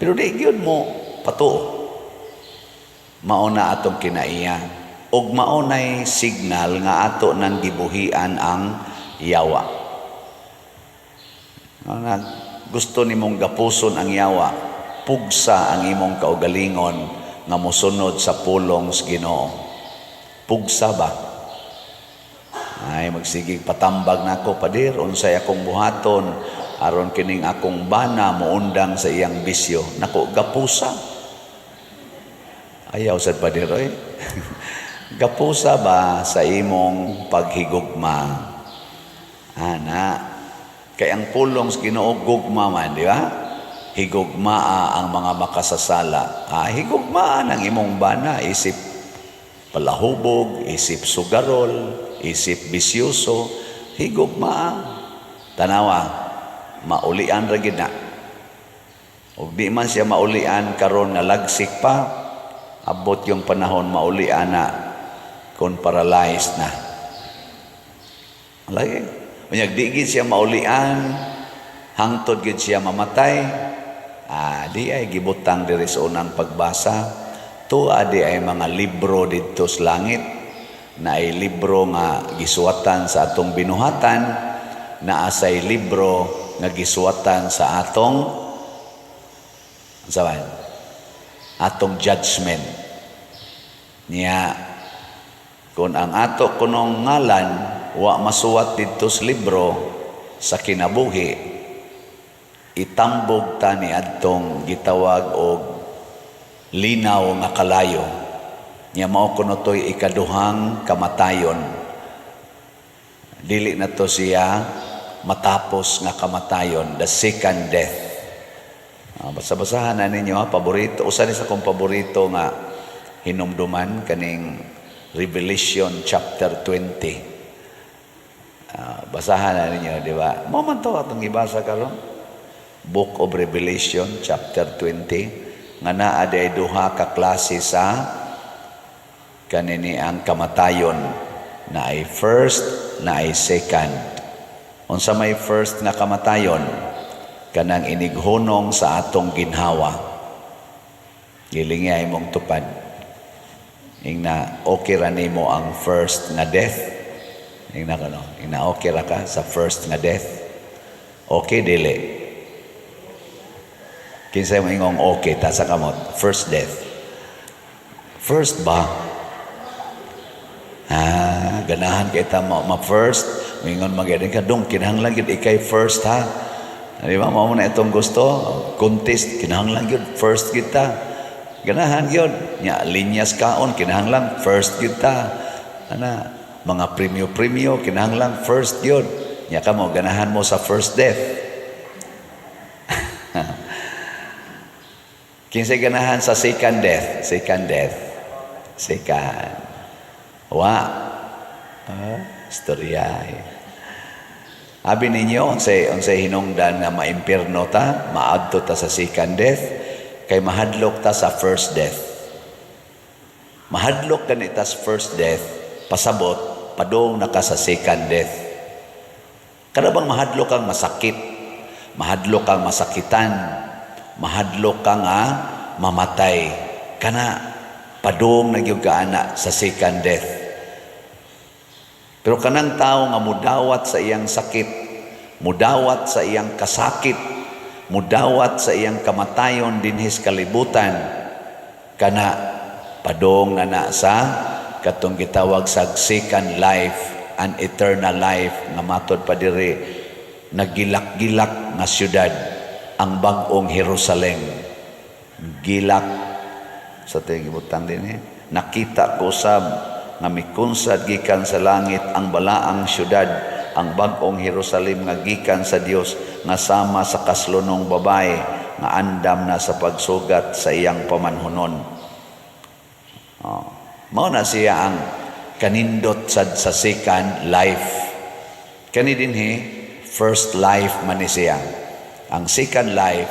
pero di gyud mo patuo. Mauna atong kinaiya ug maunay signal nga ato nang gibuhian ang yawa. Nga gusto nimong gapuson ang yawa, pugsa ang imong kaugalingon nga mosunod sa pulong sa Ginoo. Pugsa ba? Ay magsigig patambag nako, Padir, unsay akong buhaton aron kining akong bana moundang sa iyang bisyo. Nako, gapusa. Ayaw sad, Padir, oy. Gapusa ba sa imong paghigugma? Ana, kay ang pulong sa Ginoo gugma man, di ba? Higugmaa ang mga makasasala. Higugmaa ang imong bana, isip palahubog, isip sugarol, isip bisyoso, higugmaa. Tanawa, maulian ra gid na. Ug di man siya maulian karon nga lagsik pa, abot yung panahon maulian na kung paralyzed na. Lagi. Unyag di gid siya maulian, hangtod gid siya mamatay. Di ay gibutang diri sa unang pagbasa. Tuwa di ay mga libro didto sa langit, na ay libro nga gisuwatan sa atong binuhatan, na asay libro nga gisuwatan sa atong judgment. Niya, kung ang ato kunong ngalan wa masuwat didto sa libro sa kinabuhi, itambog ta ni adtong gitawag og linaw nga kalayo. Nya mao kuno toy ikaduhang kamatayon. Dili na to siya matapos nga kamatayon, the second death. Basa-basahan na ninyo, paborito. Usa ni sa kong paborito nga hinumduman kaning Revelation chapter 20. Basahan na ninyo, di ba? Mo man to atong ibasa karon. Book of Revelation chapter 20 nga naa day duha ka klase sa kanini ang kamatayon, na ay first, na ay second. Unsa may first na kamatayon, kanang inighunong sa atong ginhawa. Gilingay mong tupad. Ingna okay ra nimo ang first nga death. Ingna okay ra ka sa first nga death. Okay dili. Kinsay mo ingong okay ta sa kamot, first death. First ba? Ganahan kay ta ma-first, mingon magyadin ka, dong, kinahanglan yun, ikay first ha. Di ba, mo na itong gusto, contest, kinahanglan yun, first kita. Ganahan yun, linyas kaon, kinahanglan, first kita. Mga premyo, kinahanglan, first yun. Nya ka mo, ganahan mo sa first death. Kinsay ganahan sa second death. Second. Istorya. Abi ninyo, unsay hinungdan nga maimpierno ta, maadto ta sa second death, kay mahadlok ta sa first death. Mahadlok ganita sa first death, pasabot, padong naka sa second death. Kada bang mahadlok kang masakit, mahadlok kang masakitan, mahadlok kang mamatay, kana padong nagyug kaana sa second death. Pero kanang tao nga mudawat sa iyang sakit, mudawat sa iyang kasakit, mudawat sa iyang kamatayon dinhis kalibutan, kana padong na sa katong gitawag sa second life, an eternal life, nga matod pa diri nagilak-gilak nga syudad, ang bag-ong Jerusalem. Gilak sa ting ibutang din nakita ko sab nga mikunsad gikan sa langit ang balaang syudad, ang bag-ong Jerusalem nga gikan sa Dios, nga sama sa kaslunong babae nga andam na sa pagsugat sa iyang pamanhunon. Mao na siya ang kanindot sa second life. Kani dinhi first life man ni siya. Ang second life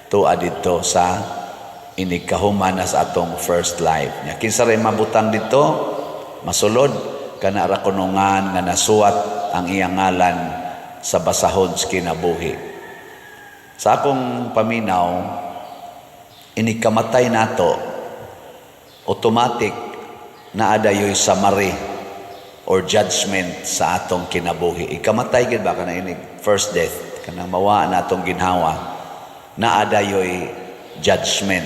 tuwa dito sa inikahuman na sa atong first life. Nya kinsa ray mabutang dito, masulod kana ra kunungan nga nasuwat ang iyang ngalan sa basahon sa kinabuhi. Sa akong paminaw, inikamatay nato, automatic na adayoy summary or judgment sa atong kinabuhi. Ikamatay gid ba kana ini first death, kanang mawa na atong ginhawa, na adayoy judgment.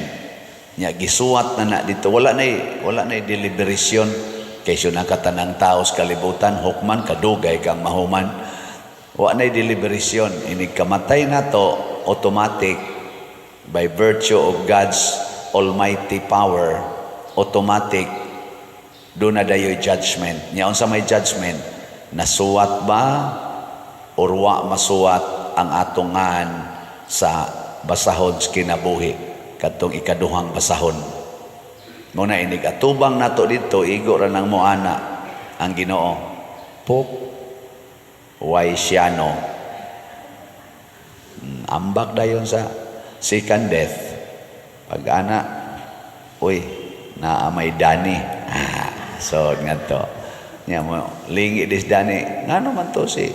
Nya gisuwat na dito, wala na deliberation kaysa nakatanang tao sa kalibutan, hukman kadugay kang mahuman. Wala na deliberation, ini kamatay nato automatic by virtue of God's almighty power, automatic doon na dayo'y judgment. Nya unsa may judgment, nasuwat ba or wa masuwat ang atongan sa basahon sa kinabuhi, kadtong ikaduhang basahon. Muna inig atubang nato dito, igo ra nang moana ang Ginoo. Pope Waisiano, ambak dayon sa second death. Pag-ana, uy, naamay Dani. So, nga to. Nga mo, lingi dis Dani. Nga naman to si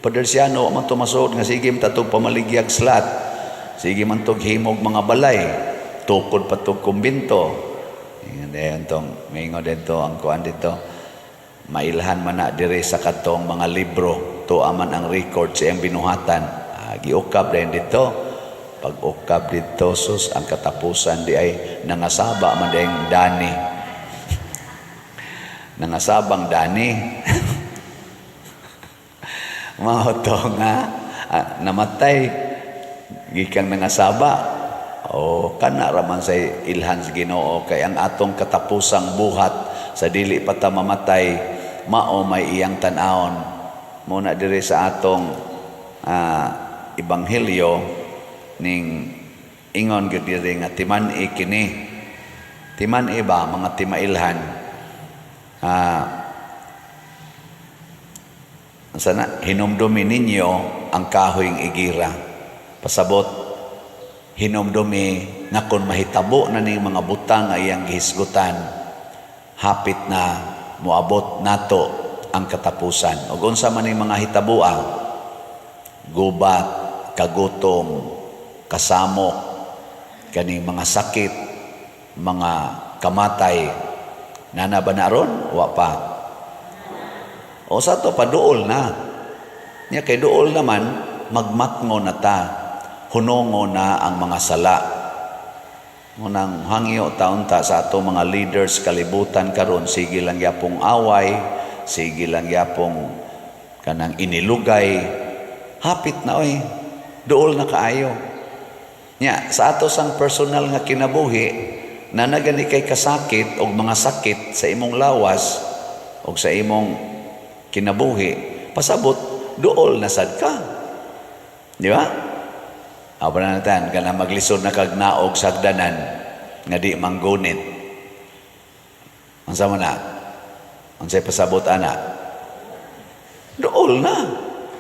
Padersiano, man to masod, nga sige matatog pamaligyag slat. Sige man to himog mga balay. Tukod patog kumbinto. Ngayon tong, ngayon din to, ang kuhan dito. Mailhan man na dire sa katong mga libro. To aman ang record sa iyang binuhatan. Giukab din dito. Pag ukab dito, sus, ang katapusan di ay nangasaba man din Dani. Nangasabang Dani. Mahoto nga, namatay, gikang nangasaba. O, kana raman sa ilhan sa Ginoo, kay ang atong katapusang buhat sa dili pa ta mamatay, mao may iyang tan-aon. Muna diri sa atong Ebanghelyo ning ingon gid diri nga timan-i kini. Timan-i ba mga timailhan? Sana hinumdumi ninyo ang kahoyng igira. Pasabot hinumdumi nga kun mahitabo na ning mga butang nga iyang gihisgutan, hapit na moabot nato ang katapusan. Ug unsa man ning mga hitabua? Gubat, kagutom, kasamok, kaning mga sakit, mga kamatay, nana ba na ron? Wa pa. O sa to, paduol na. Nya kay duol naman, magmatngo na ta. Hunongo na ang mga sala. Munang hangyo taon ta sa ato mga leaders kalibutan karon, sige lang yapong away, sige lang yapong kanang inilugay. Hapit na oy, duol na kaayo. Nya sa ato sang personal nga kinabuhi, na nagani kay kasakit o mga sakit sa imong lawas o sa imong kinabuhi, pasabot, duol na sad ka. Di ba? Apa na natin, ka na maglisod na kagnaog sa hagdanan, nga di manggunit. Ang sama na? Ang sa'y pasabot, ana? Duol na.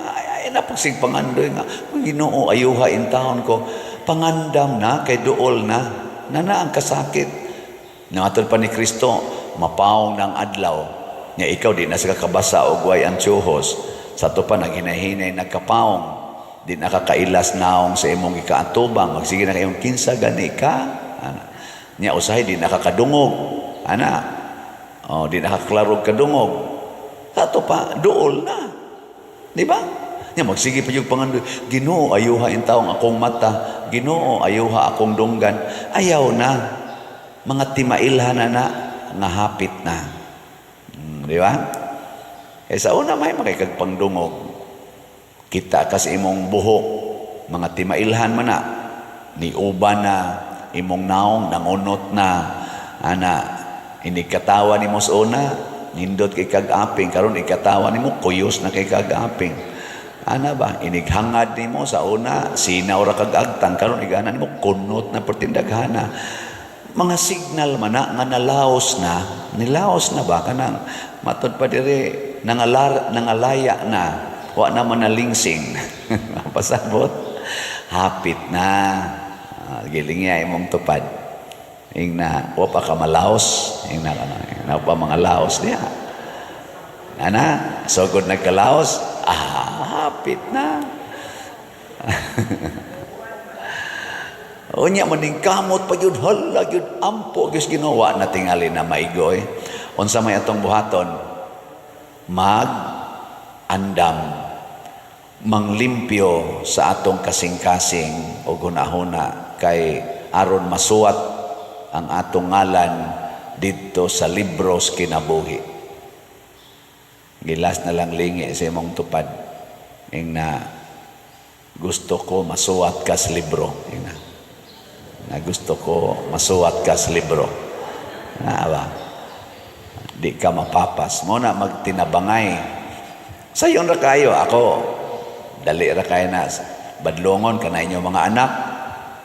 Ay, napagsig pangandoy nga, Ginoo, ayuha in taon ko, pangandam na, kay duol na ang kasakit. Nangatod pa ni Kristo, mapaong ng adlaw, nga ikaw di na sa kakabasa o guway ang tsuhos, sa to pa naghinahinay nagkapaong, di nakakailas naong sa imong ikaatubang, magsige na kayong kinsa gani ka, nya usahay di nakakadungog, di nakaklarog kadungog, sa to pa, duol na, di ba? Nya magsige pa yung pangandoy, Ginoo, ayuha in taong akong mata, Ginoo, ayuha akong dunggan, ayaw na, mga timailhan na nga hapit na. Di ba? Kaya sa una may makikagpangdungog, kita kas imong buhok, mga timailhan man na, ni uban na, imong naong, nangunot na, inikatawa ni mo sa una, nindot kay kag-aping, karon ikatawa ni mo, kuyos na kay kag-aping. Ba, inighangad ni mo sa una, sinaw ra kag-agtang, karon igana ni mo, kunot na pertindaghana. Mga signal man na, nga nilaos na ba, kanang matod pa dire, nangalaya na, wa naman na lingsing. Pasabot, hapit na. Giling niya imong tupad. Ing na, wa pa ka malaos. Ing na pa mga laos niya. So good nagkalaos, hapit na. Unya maning kamot pa yun, hala yun, ampo, Diyos ginawa na tingali na maigoy. Unsa may atong buhaton, mag-andam, manglimpyo sa atong kasing-kasing o gunahuna kay aron masuwat ang atong ngalan dito sa libros kinabuhi. Gilas na lang lingi sa imong tupad. Ing na gusto ko masuwat ka sa libro. Ing na gusto ko masuwat ka sa libro. Na ba? Di ka mapapas. Muna magtinabangay. Sayon ra kayo. Ako, dali ra kayo na. Badlongon ka na inyong mga anak.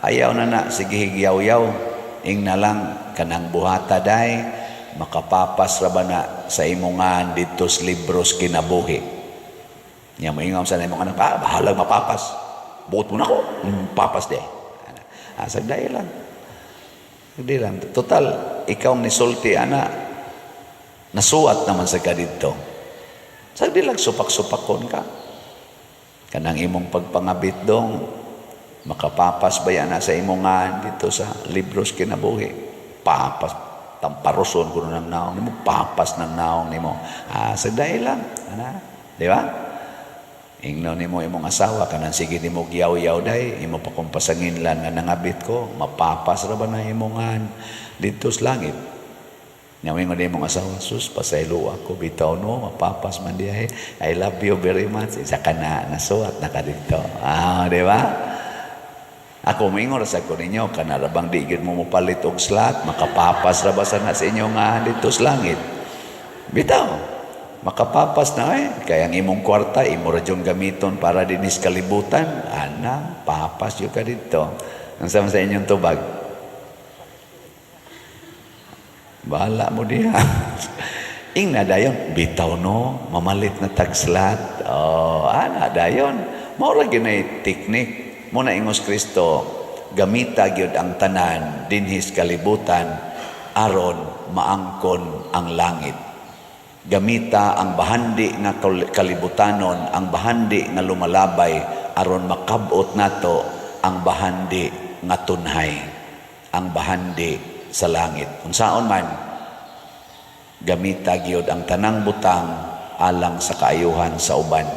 Ayaw na. Sige higyaw-yaw. Ing na lang kanang buhata day. Makapapas ra ba na sa imongan dito sa libros kinabuhi. Nya mo ingam sa imong anak. Bahalag mapapas. Buot mo na ko. Papas day. Sagday lang. Sagday lang. Total, ikaw nisulti, nasuwat naman sa ka dito. Sagday lang, supak-supakon ka. Kanang imong pagpangabit dong, makapapas ba yan sa imongan dito sa libros kinabuhi. Papas, tamparoson ko ng naong nimo, papas ng naong nimo. Sagday lang. Di ba? Ingno nimo imong asawa kanang sige nimo giyaw-yaw day imo pa kung pasanginlan nga nangabit ko mapapas ra ba na imongan dito sa langit. Nyawing mo imong asawa sus pasaylo ako bitaw no mapapas man diay I love you very much isa ka na nasuat na ka dito. Di ba? Ako moingon sa ko ninyo kana ra bang di gid mo mopalit og slot makapapas ra ba sa inyo nga dito sa langit. Bitaw makapapas na kaya ang imong kwarta, imo ra diyong gamiton para dinis kalibutan, papas yung ka dito. Ang sama sa inyong tubag. Bahala mo diha. Ing na dayon, bitaw no, mamalit na tagslat. Dayon. Maura ginay teknik. Muna ingos Kristo, gamita gyud ang tanan, dinhis kalibutan, aron maangkon ang langit. Gamita ang bahandi nga kalibutanon, ang bahandi nga lumalabay aron makabot nato ang bahandi nga tunhay, ang bahandi sa langit. Unsaon man gamita gyud ang tanang butang alang sa kaayuhan sa uban.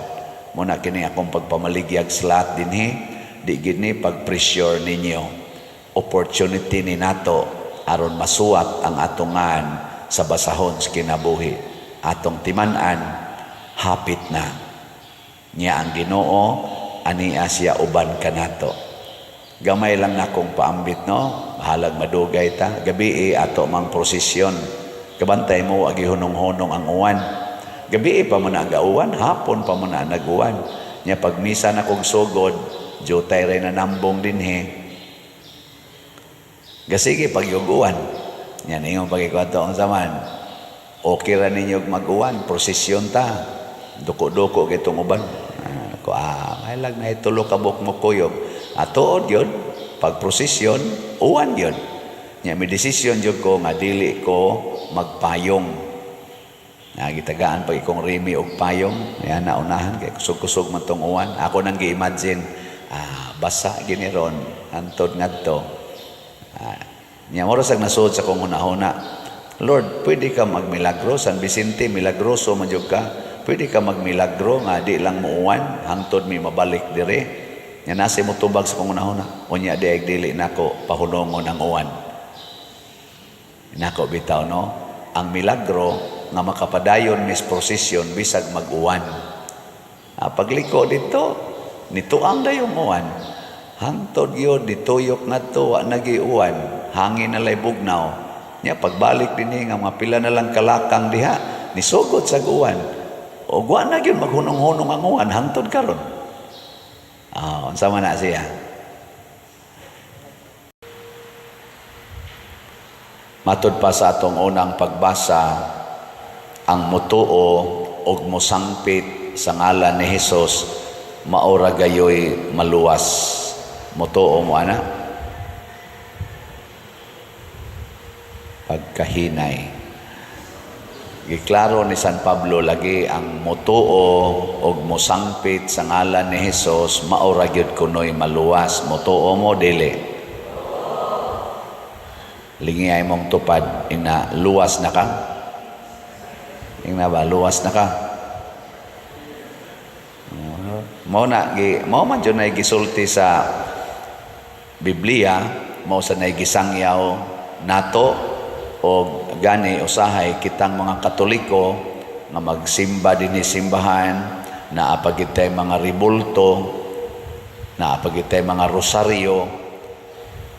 Muna kini akong pagpamaligyag slat dinhi, di gid ni pag-pressure ninyo. Opportunity ni nato aron masuwat ang atungan sa basahon sa kinabuhi. Atong timan-an hapit na niya ang Ginoo ania siya uban kanato. Gamay lang na kong paambit no, bahalag madugay ta. Gabi ato mang prosesyon. Kabantay mo agi hunong-hunong ang uwan. Gabi pa man ang uwan, hapon pa man ang nag-uwan. Nya pag misa na kong sugod, jutay ray na nambong dinhi. Gasige pag yuguan. Nya ningon pagikwato ang zaman. Okay ra ninyo mag-uwan, prosesyon ta. Duko-duko kitong uban. Mahilag na itulo kabuk mo kuyog. Tuod yun, pag prosesyon, uwan yun. Nya may desisyon yun ko nga dili ko magpayong. Gitagaan pag ikong rimi og payong. Yan naunahan, kaya kusog-kusog man tong uwan. Ako nang gi-imagine, basa giniron, antod nga to. Nya morosag nasuod sa kong hunahuna. Lord, pwede ka magmilagro. San Vicente, milagroso man jud ka. Pwede ka magmilagro nga di lang muuwan hangtod mi mabalik dire. Nya nasi mo tubag sa pangunahuna. Unya di ay dili nako pahunongon ang uwan. Nako bitaw no. Ang milagro nga makapadayon mis prosesyon bisag mag-uwan. Pagliko dito, nituang dayong uwan. Hangtod yun, dituyok na to, nagi-uwan. Hangin na lay bugnaw. Nya pagbalik din nga mga pila na lang kalakang diha nisugod sa guwan o guwan na gyud maghunong-hunong ang uwan hangtod karon. Unsa man na siya. Matud pa sa atong unang pagbasa ang mutuo og mosangpit sa ngalan ni Hesus maura gayoy maluwas. Mutuo mo ana pagkahinay. Giklaro ni San Pablo lagi ang mutuo og mosangpit sa ngalan ni Hesus maura gyud kunoy maluwas. Mutuo mo dili. Lingiyay mong tupad, ina luwas na ka. Ina ba, luwas na ka. Mao man dyan na gisulti sa Biblia, mao sa naigisangyaw nato, o gani usahay kitang mga Katoliko nga magsimba din simbahan, na apagitay mga ribulto, na apagitay mga rosaryo,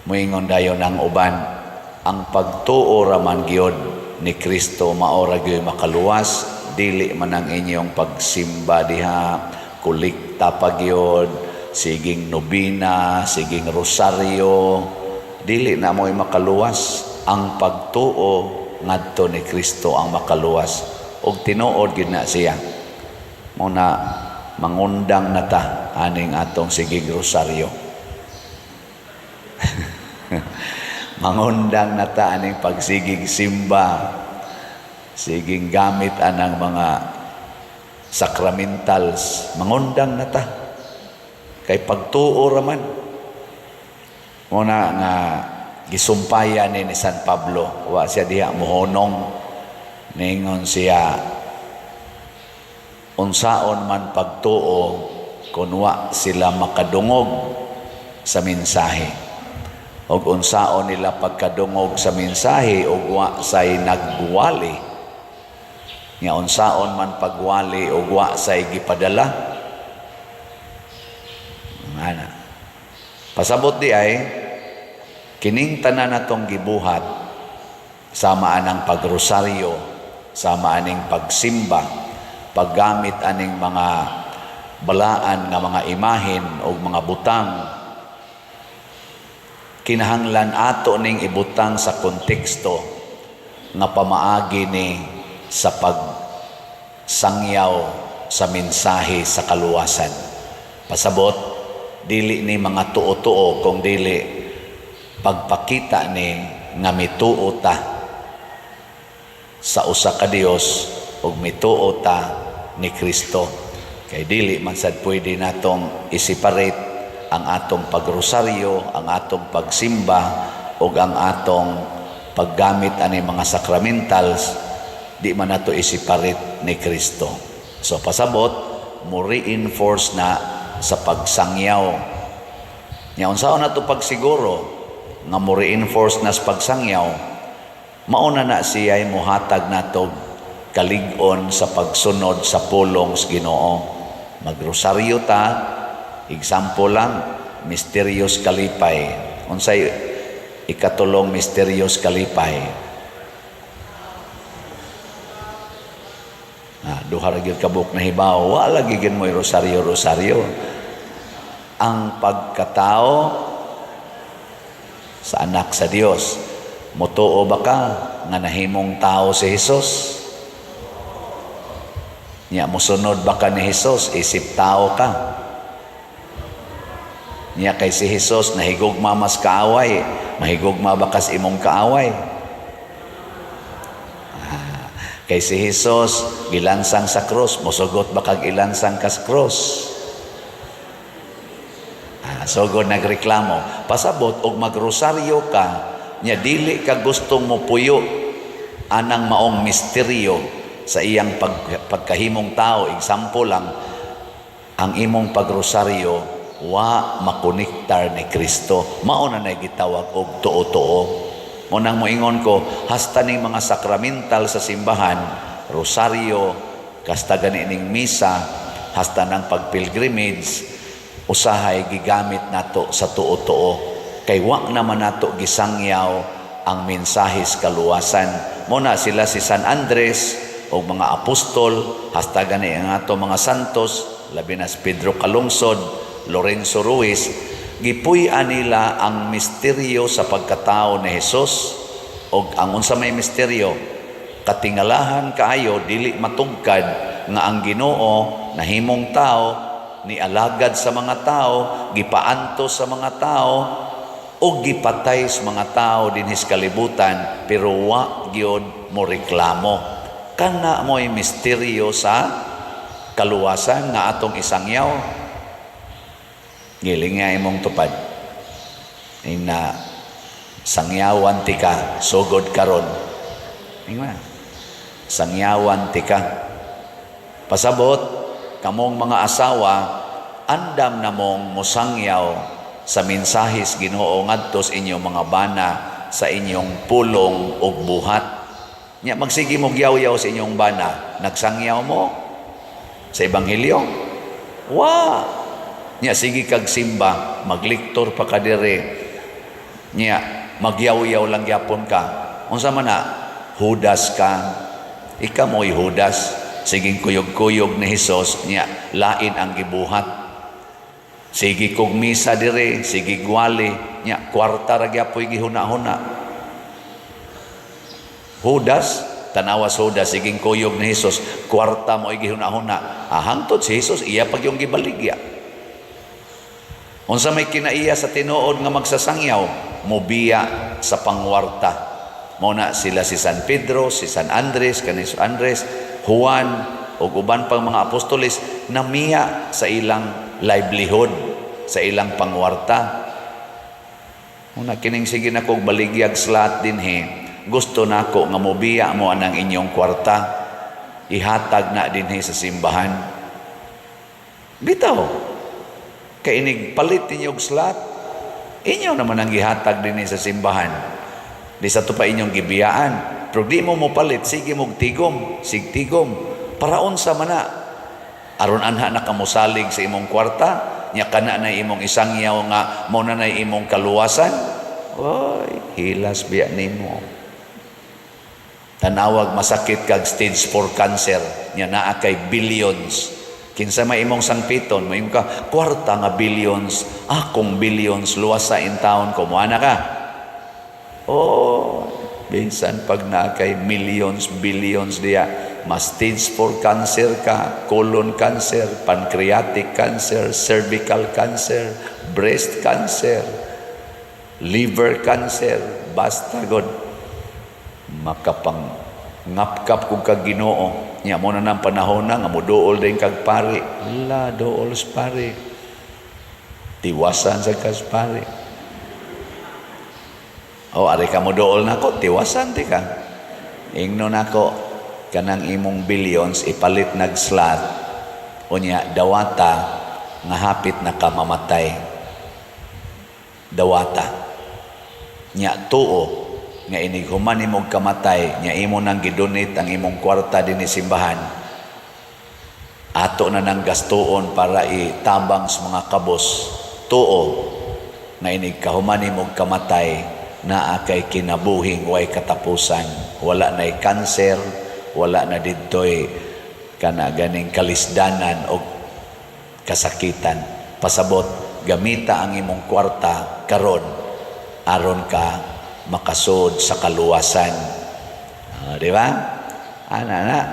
muingon dayon ang uban, ang pagtuo raman gyud ni Kristo maora gyud makaluwas, dili man ang inyong pagsimba diha, kulikta pa gyud, siging nobina, siging rosaryo, dili na mo'y makaluwas. Ang pagtuo ngadto ni Kristo ang makaluwas, og tinuod gyud na siya. Muna mangundang na ta aning atong siging rosaryo. Mangundang na ta aning pagsigig simba, siging gamit anang mga sacramentals, mangundang na ta kay pagtuo raman. Muna nga gisumpayan ni San Pablo, wa siya diha muhonong, ningon siya, unsaon man pagtuo kun wa sila makadungog sa mensahe, og unsaon nila pagkadungog sa mensahe og wa say nagwali, nga unsaon man pagwali og wa say gipadala. Ana pasabot di ay kining tanan natong gibuhat, sama anang pagrosaryo, sama aning pagsimba, paggamit aning mga balaan nga mga imahen o mga butang, kinahanglan ato ning ibutang sa konteksto nga pamaagi ni sa pagsangyaw sa mensahe sa kaluwasan. Pasabot, dili ni mga tuo-tuo, kung dili pagpakita ni nga mituo ta sa usa ka Dios ug mituo ta ni Kristo. Kay dili man sad pwede natong i-separate ang atong pagrosaryo, ang atong pagsimba ug ang atong paggamit ani mga sacramentals, di man nato i-separate ni Kristo. So pasabot mo reinforce na sa pagsangyaw. Nya unsaon nato pagsiguro nga mo reinforce na sa pagsangyaw, mauna na siya muhatag nato kalig-on sa pagsunod sa pulong sa Ginoo. Magrosaryo ta, example lang, Mysterious Kalipay. Unsay ikatulong Mysterious Kalipay? Duha ra gyud kabuk na hibaw, wala gigin mo rosaryo. Ang pagkatao sa anak sa Dios, mutuo ba ka nga nahimong tao si Jesus? Nya musunod ba ka ni Jesus? Isip tao ka. Nya kay si Jesus nahigugma mas kaaway, mahigugma ba kas imong kaaway? Kay si Jesus gilansang sa krus, musugot ba kag ilansang kas krus? Sugod nagreklamo. Pasabot og magrosaryo ka, nya dili ka gustong mo puyo anang maong misteryo sa iyang pagkahimong tao. Example lang, ang imong pagrosaryo wa makonektar ni Kristo, mao na gitawag og tuo-tuo. Munang moingon ko, hasta ning mga sakramental sa simbahan, rosaryo, kasta ganining misa, hasta ng pagpilgrimage, usahay gigamit nato sa tuo-tuo. Kay wa naman nato gisangyaw ang mensahe sa kaluwasan. Muna sila si San Andres o mga apostol, hasta gani ang ato mga santos, labi na si Pedro Calungsod, Lorenzo Ruiz, gipuy-an nila ang misteryo sa pagkatao ni Jesus. O ang unsa may misteryo, katingalahan kaayo, dili matugkad nga ang Ginoo nahimong tao, nialagad sa mga tao, gipaantos sa mga tao, o gipatay sa mga tao dinhis kalibutan, pero wa gyud mo reklamo. Kana mo'y misteryo sa kaluwasan nga atong isangyaw. Giling nga imong tupad. Ina Sangyawan ti ka, sugod karon. Ingma. Sangyawan ti ka. Pasabot, kamong mga asawa, andam na mong musangyaw sa mensahis Ginoo ngadto sa inyong mga bana sa inyong pulong ug buhat. Nya magsige mo yaw-yaw sa inyong bana, nagsangyaw mo sa ebanghelyo. Wa. Nya sige kag simba, magliktor pa ka dire. Nya magyaw-yaw lang gyapon ka. Unsa man na? Judas ka. Ika mo'y Judas. Sige kuyog-kuyog ni Hesus, nya lain ang gibuhat. Sige kog misa dire, sige gwali, nya kwarta ra gyapoy gihuna-huna. Judas, tanawas Judas, sige kuyog ni Hesus, kwarta mo gihuna-huna. Hangtod si Hesus iya pag yung gibaligya. Unsa may kinaiya sa tinuod nga magsasangyaw, mobiya sa pangwarta. Muna sila si San Pedro, si San Andres, kanis Andres, Juan, o uban pang mga apostoles na miya sa ilang livelihood, sa ilang pangwarta. Una kining sige na kong baligyag slat din gusto na ko nga mobiya mo anang inyong kwarta, ihatag na din sa simbahan. Bitaw, kainig palit ninyong slat, inyo naman ang ihatag din sa simbahan. Di sa to pa inyong gibiyaan. Pero di mo palit, sige mong tigom, sigtigom. Paraon sa mana. Aron anha na kamusalig sa imong kwarta, nya kana na imong isangyaw nga mo na imong kaluwasan. Oy, hilas biya nimo. Tanawag masakit kag stage 4 cancer, nya naa kay billions. Kinsa may imong sangpiton, may ka kwarta nga billions, akong billions luwasa in town ko mo ana ka. Oh, minsan pag na kay millions, billions diya, mas stage 4 cancer ka, colon cancer, pancreatic cancer, cervical cancer, breast cancer, liver cancer, basta god makapang ngapkap kung kag Ginoo. Nya mo na ng panahon na nga muduol din kag pari. La dool sa pari. Tiwasan sa kas pari. O ari ka mo dool nako, tiwasan ti ka. Ingno nako kanang imong billions ipalit nag slot. Unya dawata nga hapit na ka mamatay. Dawata. Nya tuo nga inig human imong kamatay, nya imo nang gidonate ang imong kwarta dinhi simbahan. Ato na nang gastuon para itabang sa mga kabos. Tuo nga inig kahuman imong kamatay, naa kay kinabuhing way katapusan. Wala na'y cancer, wala na didtoy kana ganing kalisdanan o kasakitan. Pasabot, gamita ang imong kwarta karon aron ka makasud sa kaluwasan. Di ba? Ana.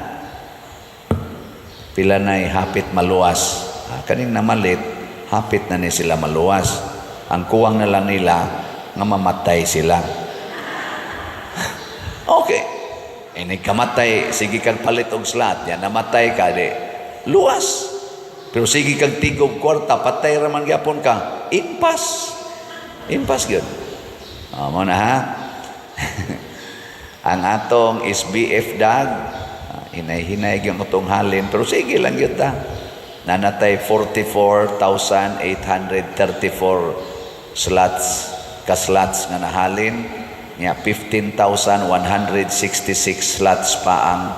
Pila na'y hapit maluwas. Kaning namalit, hapit na ni sila maluwas. Ang kuwang na lang nila, nga mamatay sila. Okay. Kamatay, sige kang palit og slot, yan namatay ka di. Luwas. Pero sige kang tigog kwarta, patay raman gyapon ka. Impas. Impas gyud. Mo na ha. Ang atong SBF dag, hinay-hinay gyud atong halin, pero sige lang gyud ta. Nanatay 44,834 slots. Ka-slots nga nahalin, niya 15,166 slots pa ang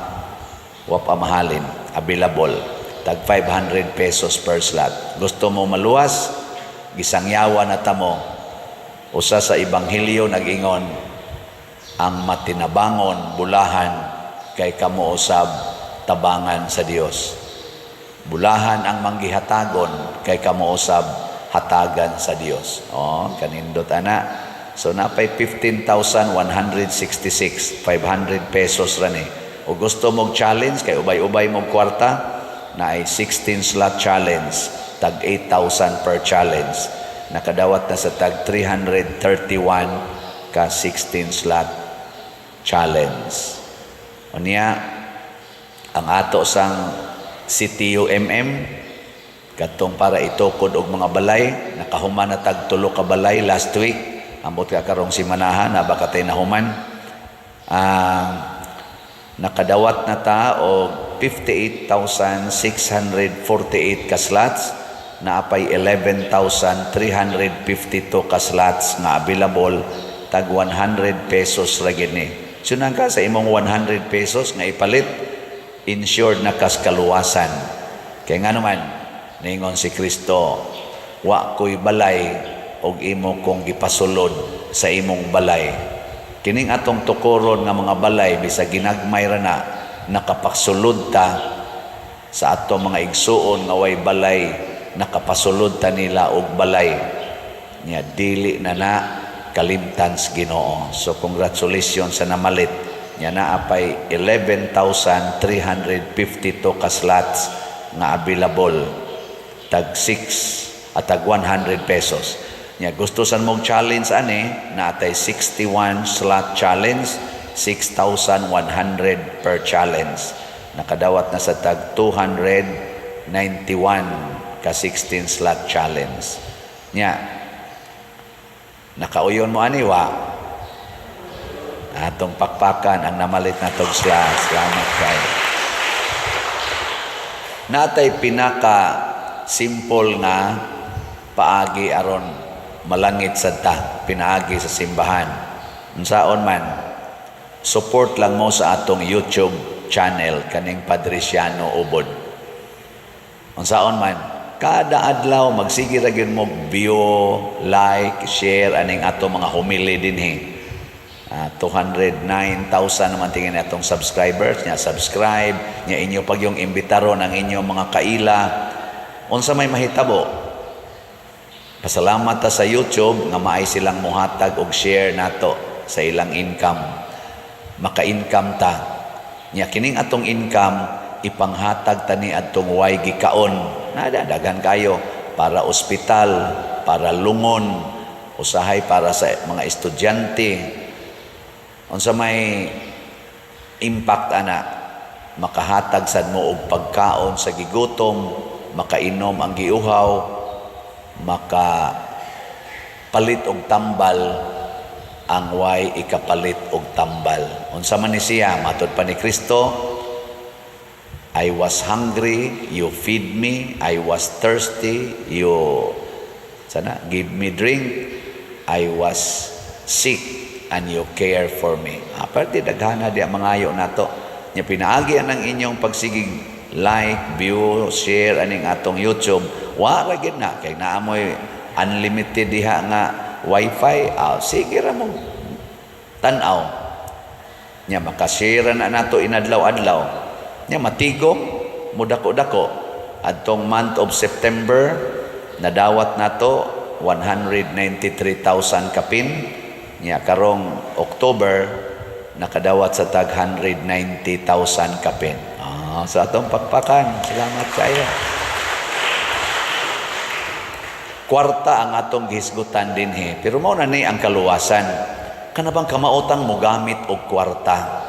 wapamahalin, available. Tag 500 pesos per slot. Gusto mo maluwas, gisangyawan na tamo. Usa sa ebanghelyo nag-ingon, ang matinabangon, bulahan, kay kamo usab tabangan sa Dios. Bulahan ang manggihatagon, kay kamo usab hatagan sa Dios. Kanindot ana. So napay 15,166, 500 pesos ra ni. O gusto mong challenge kay ubay-ubay mong kwarta, na ay 16 slot challenge, tag 8,000 per challenge. Nakadawat na sa tag 331 ka 16 slot challenge. Unya ang ato sang CTUMM katong para itukod og mga balay, nakahuman na tag 3 ka balay last week, ambot ka karong simanahan na baka tayo nahuman. Nakadawat na ta og 58,648 ka slots, na apay 11,352 ka slots nga available, tag 100 pesos ra gid ni. Sunan ka sa imong 100 pesos nga ipalit, insured na kas kaluwasan. Kaya nga naman, ningon si Kristo, wa ko'y balay og imo kong gipasulod sa imong balay. Kining atong tukuron nga mga balay, bisag ginagmay ra na, nakapagsulod ta sa atong mga igsuon nga way balay, nakapasulod ta nila og balay. Nya dili na kalimtans Ginoo. So congratulations sa namalit. Nya naapay 11,352 ka slots nga available, tag 6 at tag 100 pesos. Nya gusto san mong challenge ani, natay 61 slot challenge, 6,100 per challenge. Nakadawat na sa tag 291 ka 16 slot challenge. Nya nakauyon mo ani wa atong pakpakan ang namalit na tong slot. Salamat kayo. Natay pinaka simple nga paagi aron malangit sadta, pinaagi sa simbahan. Unsaon man, support lang mo sa atong YouTube channel kaning Padresiano Ubod. Unsaon man, kada adlaw magsige ra gyud mo view, like, share aning atong mga homily dinhi. 209,000 naman tingin atong subscribers nya, subscribe nya, inyo pag yung imbitaron ang inyong mga kaila. Unsa may mahitabo, pasalamat ta sa YouTube nga maay silang muhatag og share nato sa ilang income. Maka-income ta. Nya kining atong income ipanghatag ta ni adtong way gikaon. Nadadagan kayo para ospital, para lungon, usahay para sa mga estudyante. Unsa may impact ana, makahatag sad mo og pagkaon sa gigutom, makainom ang giuhaw, makapalit og tambal ang way ikapalit og tambal. Unsa man ni siya, matud pa ni Kristo, I was hungry, you feed me. I was thirsty, you give me drink. I was sick and you care for me. Aparte daghana di mangayo nato. Nya pinaagi ang inyong pagsigig like, view, share aning atong YouTube. Wa ra gid na kay naamoy unlimited diha nga wifi. Sige ra mo tan-aw. Nya makashare na nato inadlaw-adlaw. Nya matigom mudako-dako adtong month of September nadawat nato 193,000 kapin. Nya karong October nakadawat sa tag 190,000 kapin. Sa atong pakpakan, salamat kayo. Kwarta ang atong gihisgutan dinhi, pero mao na ni ang kaluwasan. Kanabang kamautang mo gamit og kwarta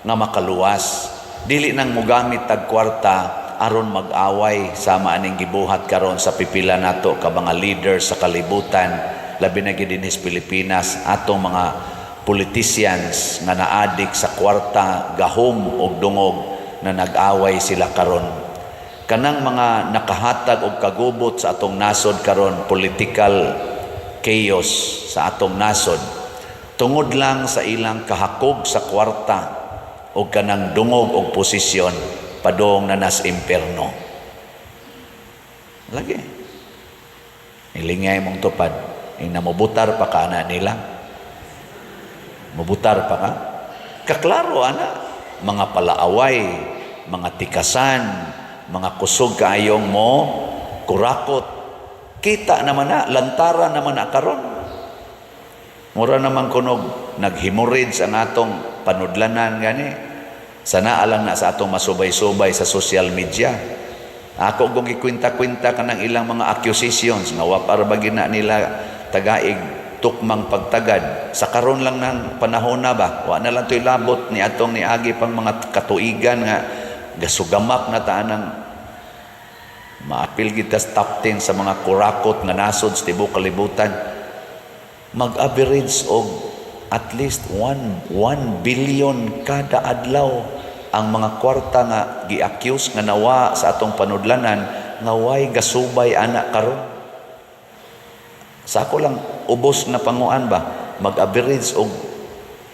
nga makaluwas. Dili nang mo gamit tag kwarta aron mag-away sama aning gibuhat karon sa pipila nato ka mga leader sa kalibutan, labi na gid dinhi sa Pilipinas, atong mga politicians nga naadik sa kwarta, gahom og dungog na nag-away sila karon. Kanang mga nakahatag og kagubot sa atong nasod karon, political chaos sa atong nasod, tungod lang sa ilang kahakog sa kwarta o kanang dungog o posisyon, padong na nas imperno. Lagi. Ilingay mong tupad. Mabutar pa ka na nila. Mabutar pa ka. Kaklaro, ana. Mga palaaway, mga tikasan, mga kusog kaayong mo, kurakot. Kita naman na, lantaran naman na karon. Mura naman kunog, naghemorrhage ang atong panudlanan gani. Sana alang na sa atong masubay-subay sa social media. Ako kung ikwinta-kwinta ka ng ilang mga accusations nga wapar ba gina nila tagaig tukmang pagtagad. Sa karon lang ng panahon na ba? Wa na lang to'y labot ni atong niagi pang mga katuigan nga gasugamak na taanang maapil kita top 10 sa mga kurakot nga nasod sa tibok kalibutan. mag-average og at least 1 billion kada adlaw ang mga kwarta nga gi-accuse nga nawa sa atong panudlanan nga way gasubay ana karon. Sa ako lang ubos na panguan ba, mag-average og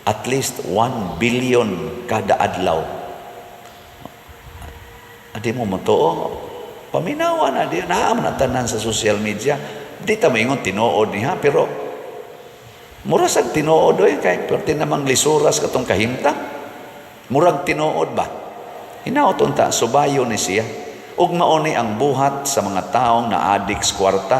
at least 1 billion kada adlaw. Adi mo matuo, paminawa na di naaman na tanan sa social media. Di ta maingon tinuod niya, pero mura sag tinuod oy kay perti namang lisuras katong kahimtang. Murag tinuod ba? Hinaoton ta subayo ni siya. Ug mauni ang buhat sa mga taong na adik sa kwarta,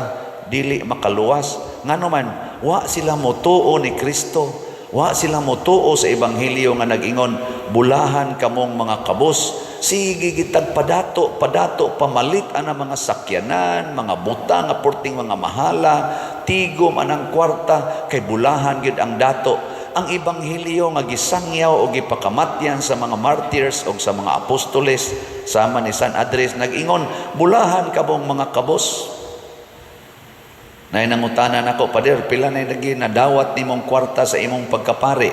dili makaluwas. Nganuman, wa sila motuo ni Kristo. Wa sila motuo sa ebanghelyo nga nag-ingon, bulahan kamong mga kabos. Sige gitag padato, pamalit ang mga sakyanan, mga butang, nga porting mga mahala, tigom anang kwarta, kay bulahan gid ang dato. Ang ebanghelyo nga gisangyaw o gipakamatyan sa mga martyrs o sa mga apostoles, sama ni San Andres, nag-ingon, bulahan kamong mga kabos. Nay nangutanan ako, Pader, pila na lagi nadawat nimong kwarta sa imong pagkapari.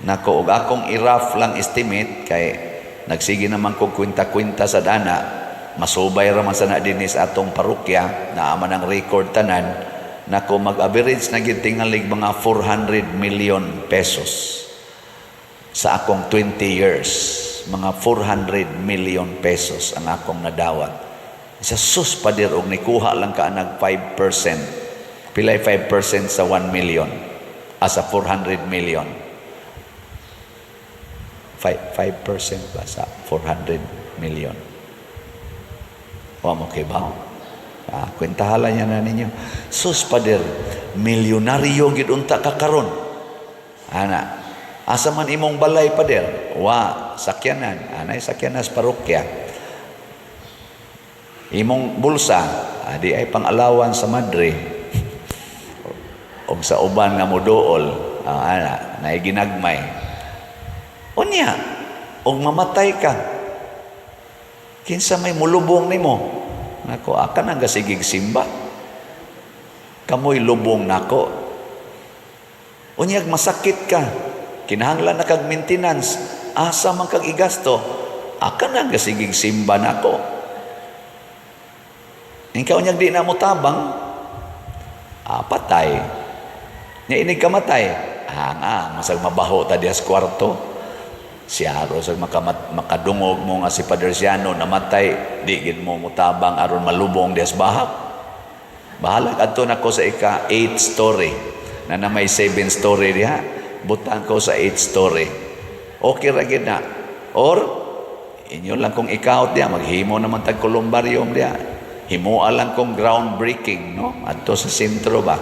Nako, og akong i-rough lang estimate, kay nagsige naman kong kwinta-kwinta sa dana, masubay raman sa na dinis atong parokya, na aman ang record tanan, nako mag-average na gitingalig mga 400 million pesos sa akong 20 years. Mga 400 million pesos ang akong nadawat. Sa sus Pader, og nikuha lang ka nag 5%. Pilay 5% sa 1 million. Sa 400 million. 5% ba sa 400 million? O mo kay ba? Kwentahala niya na ninyo. Sus Pader, milyonaryo gid unta ka karon. Ana, asa man imong balay Pader? Wa, sakyanan. Anay sakyanan sa parokya. Imong bulsa, di ay pang-alawan sa madre. O sa uban nga modool, na ginagmay. Unya, og mamatay ka. Kinsa may mulubong nimo? Nako, akan ang gasigig simba. Kamoy lubong nako. Unyag masakit ka. Kinahanglan na kag maintenance. Asa man kag igasto. Akan ang gasigig simba nako. Ikaw niyag di na mo tabang, patay. Nya inig kamatay, masag mabaho ta dias kwarto. Siya sag makadungog mo nga si Padre Siano namatay, di gid mo mutabang aron malubong dias bahak. Bahalag adto nako sa ika 8 story na may 7 story diha. Butang ko sa 8 story. Okay ra gid na. Or inyo lang kung ikaw diya maghimo naman tag kolumbaryum diya. Himuha lang kong groundbreaking, no? Adto sa sentro ba?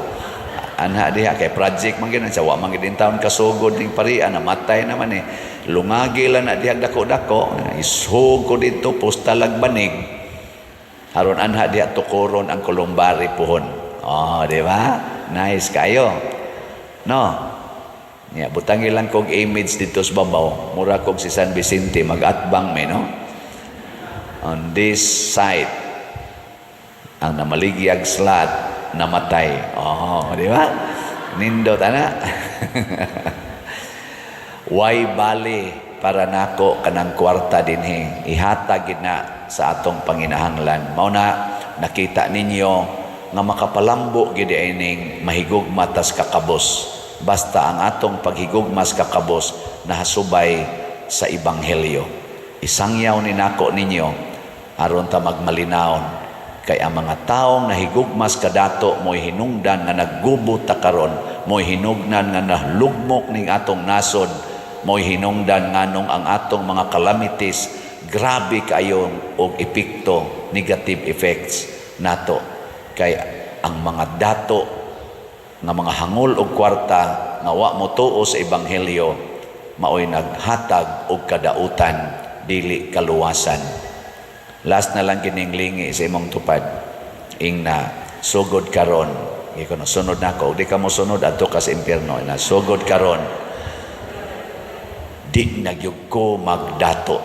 Anha diha kay project man gyud sa wa man gyud taon kasugod ning parian, namatay naman eh. Lungagi lang na diha dako-dako, isug ko dito postalag banig. Aron anha diha tukuron ang kulumbari puhon. Oh, di ba? Nice kayo. No. Ya, butangi lang kog image dito sa babaw. Mura kog si San Vicente mag-atbang me, no? On this side ang namaligyag slat namatay. Oh, di ba? Nindot ana. Way bali para nako kanang kwarta dinhi. Ihatag gid na sa atong panginahanglan. Mao na nakita ninyo nga makapalambo gid ining mahigugma tas kakabos. Basta ang atong paghigugmas kakabos nahasubay sa ebanghelyo. Isangyaw ni nako ninyo aron ta magmalinawon. Kay ang mga taong nahigugmas kadato mo'y hinungdan nga naggubot ta karon, mo'y hinungdan nga nahlugmok ning atong nasod, mo'y hinungdan nganong ang atong mga calamities grabe kayo og epekto, negative effects nato. Kay ang mga dato nga mga hangol og kwarta nga wa motuo sa ebanghelyo maoy naghatag og kadautan dili kaluwasan. Last na lang kininglingi sa imong tupad. Ing na sugod karon. Ikaw na sunod na ako. Di ka mo sunod ato ka sa impyerno. Na sugod karon. Di nagyug ko magdato.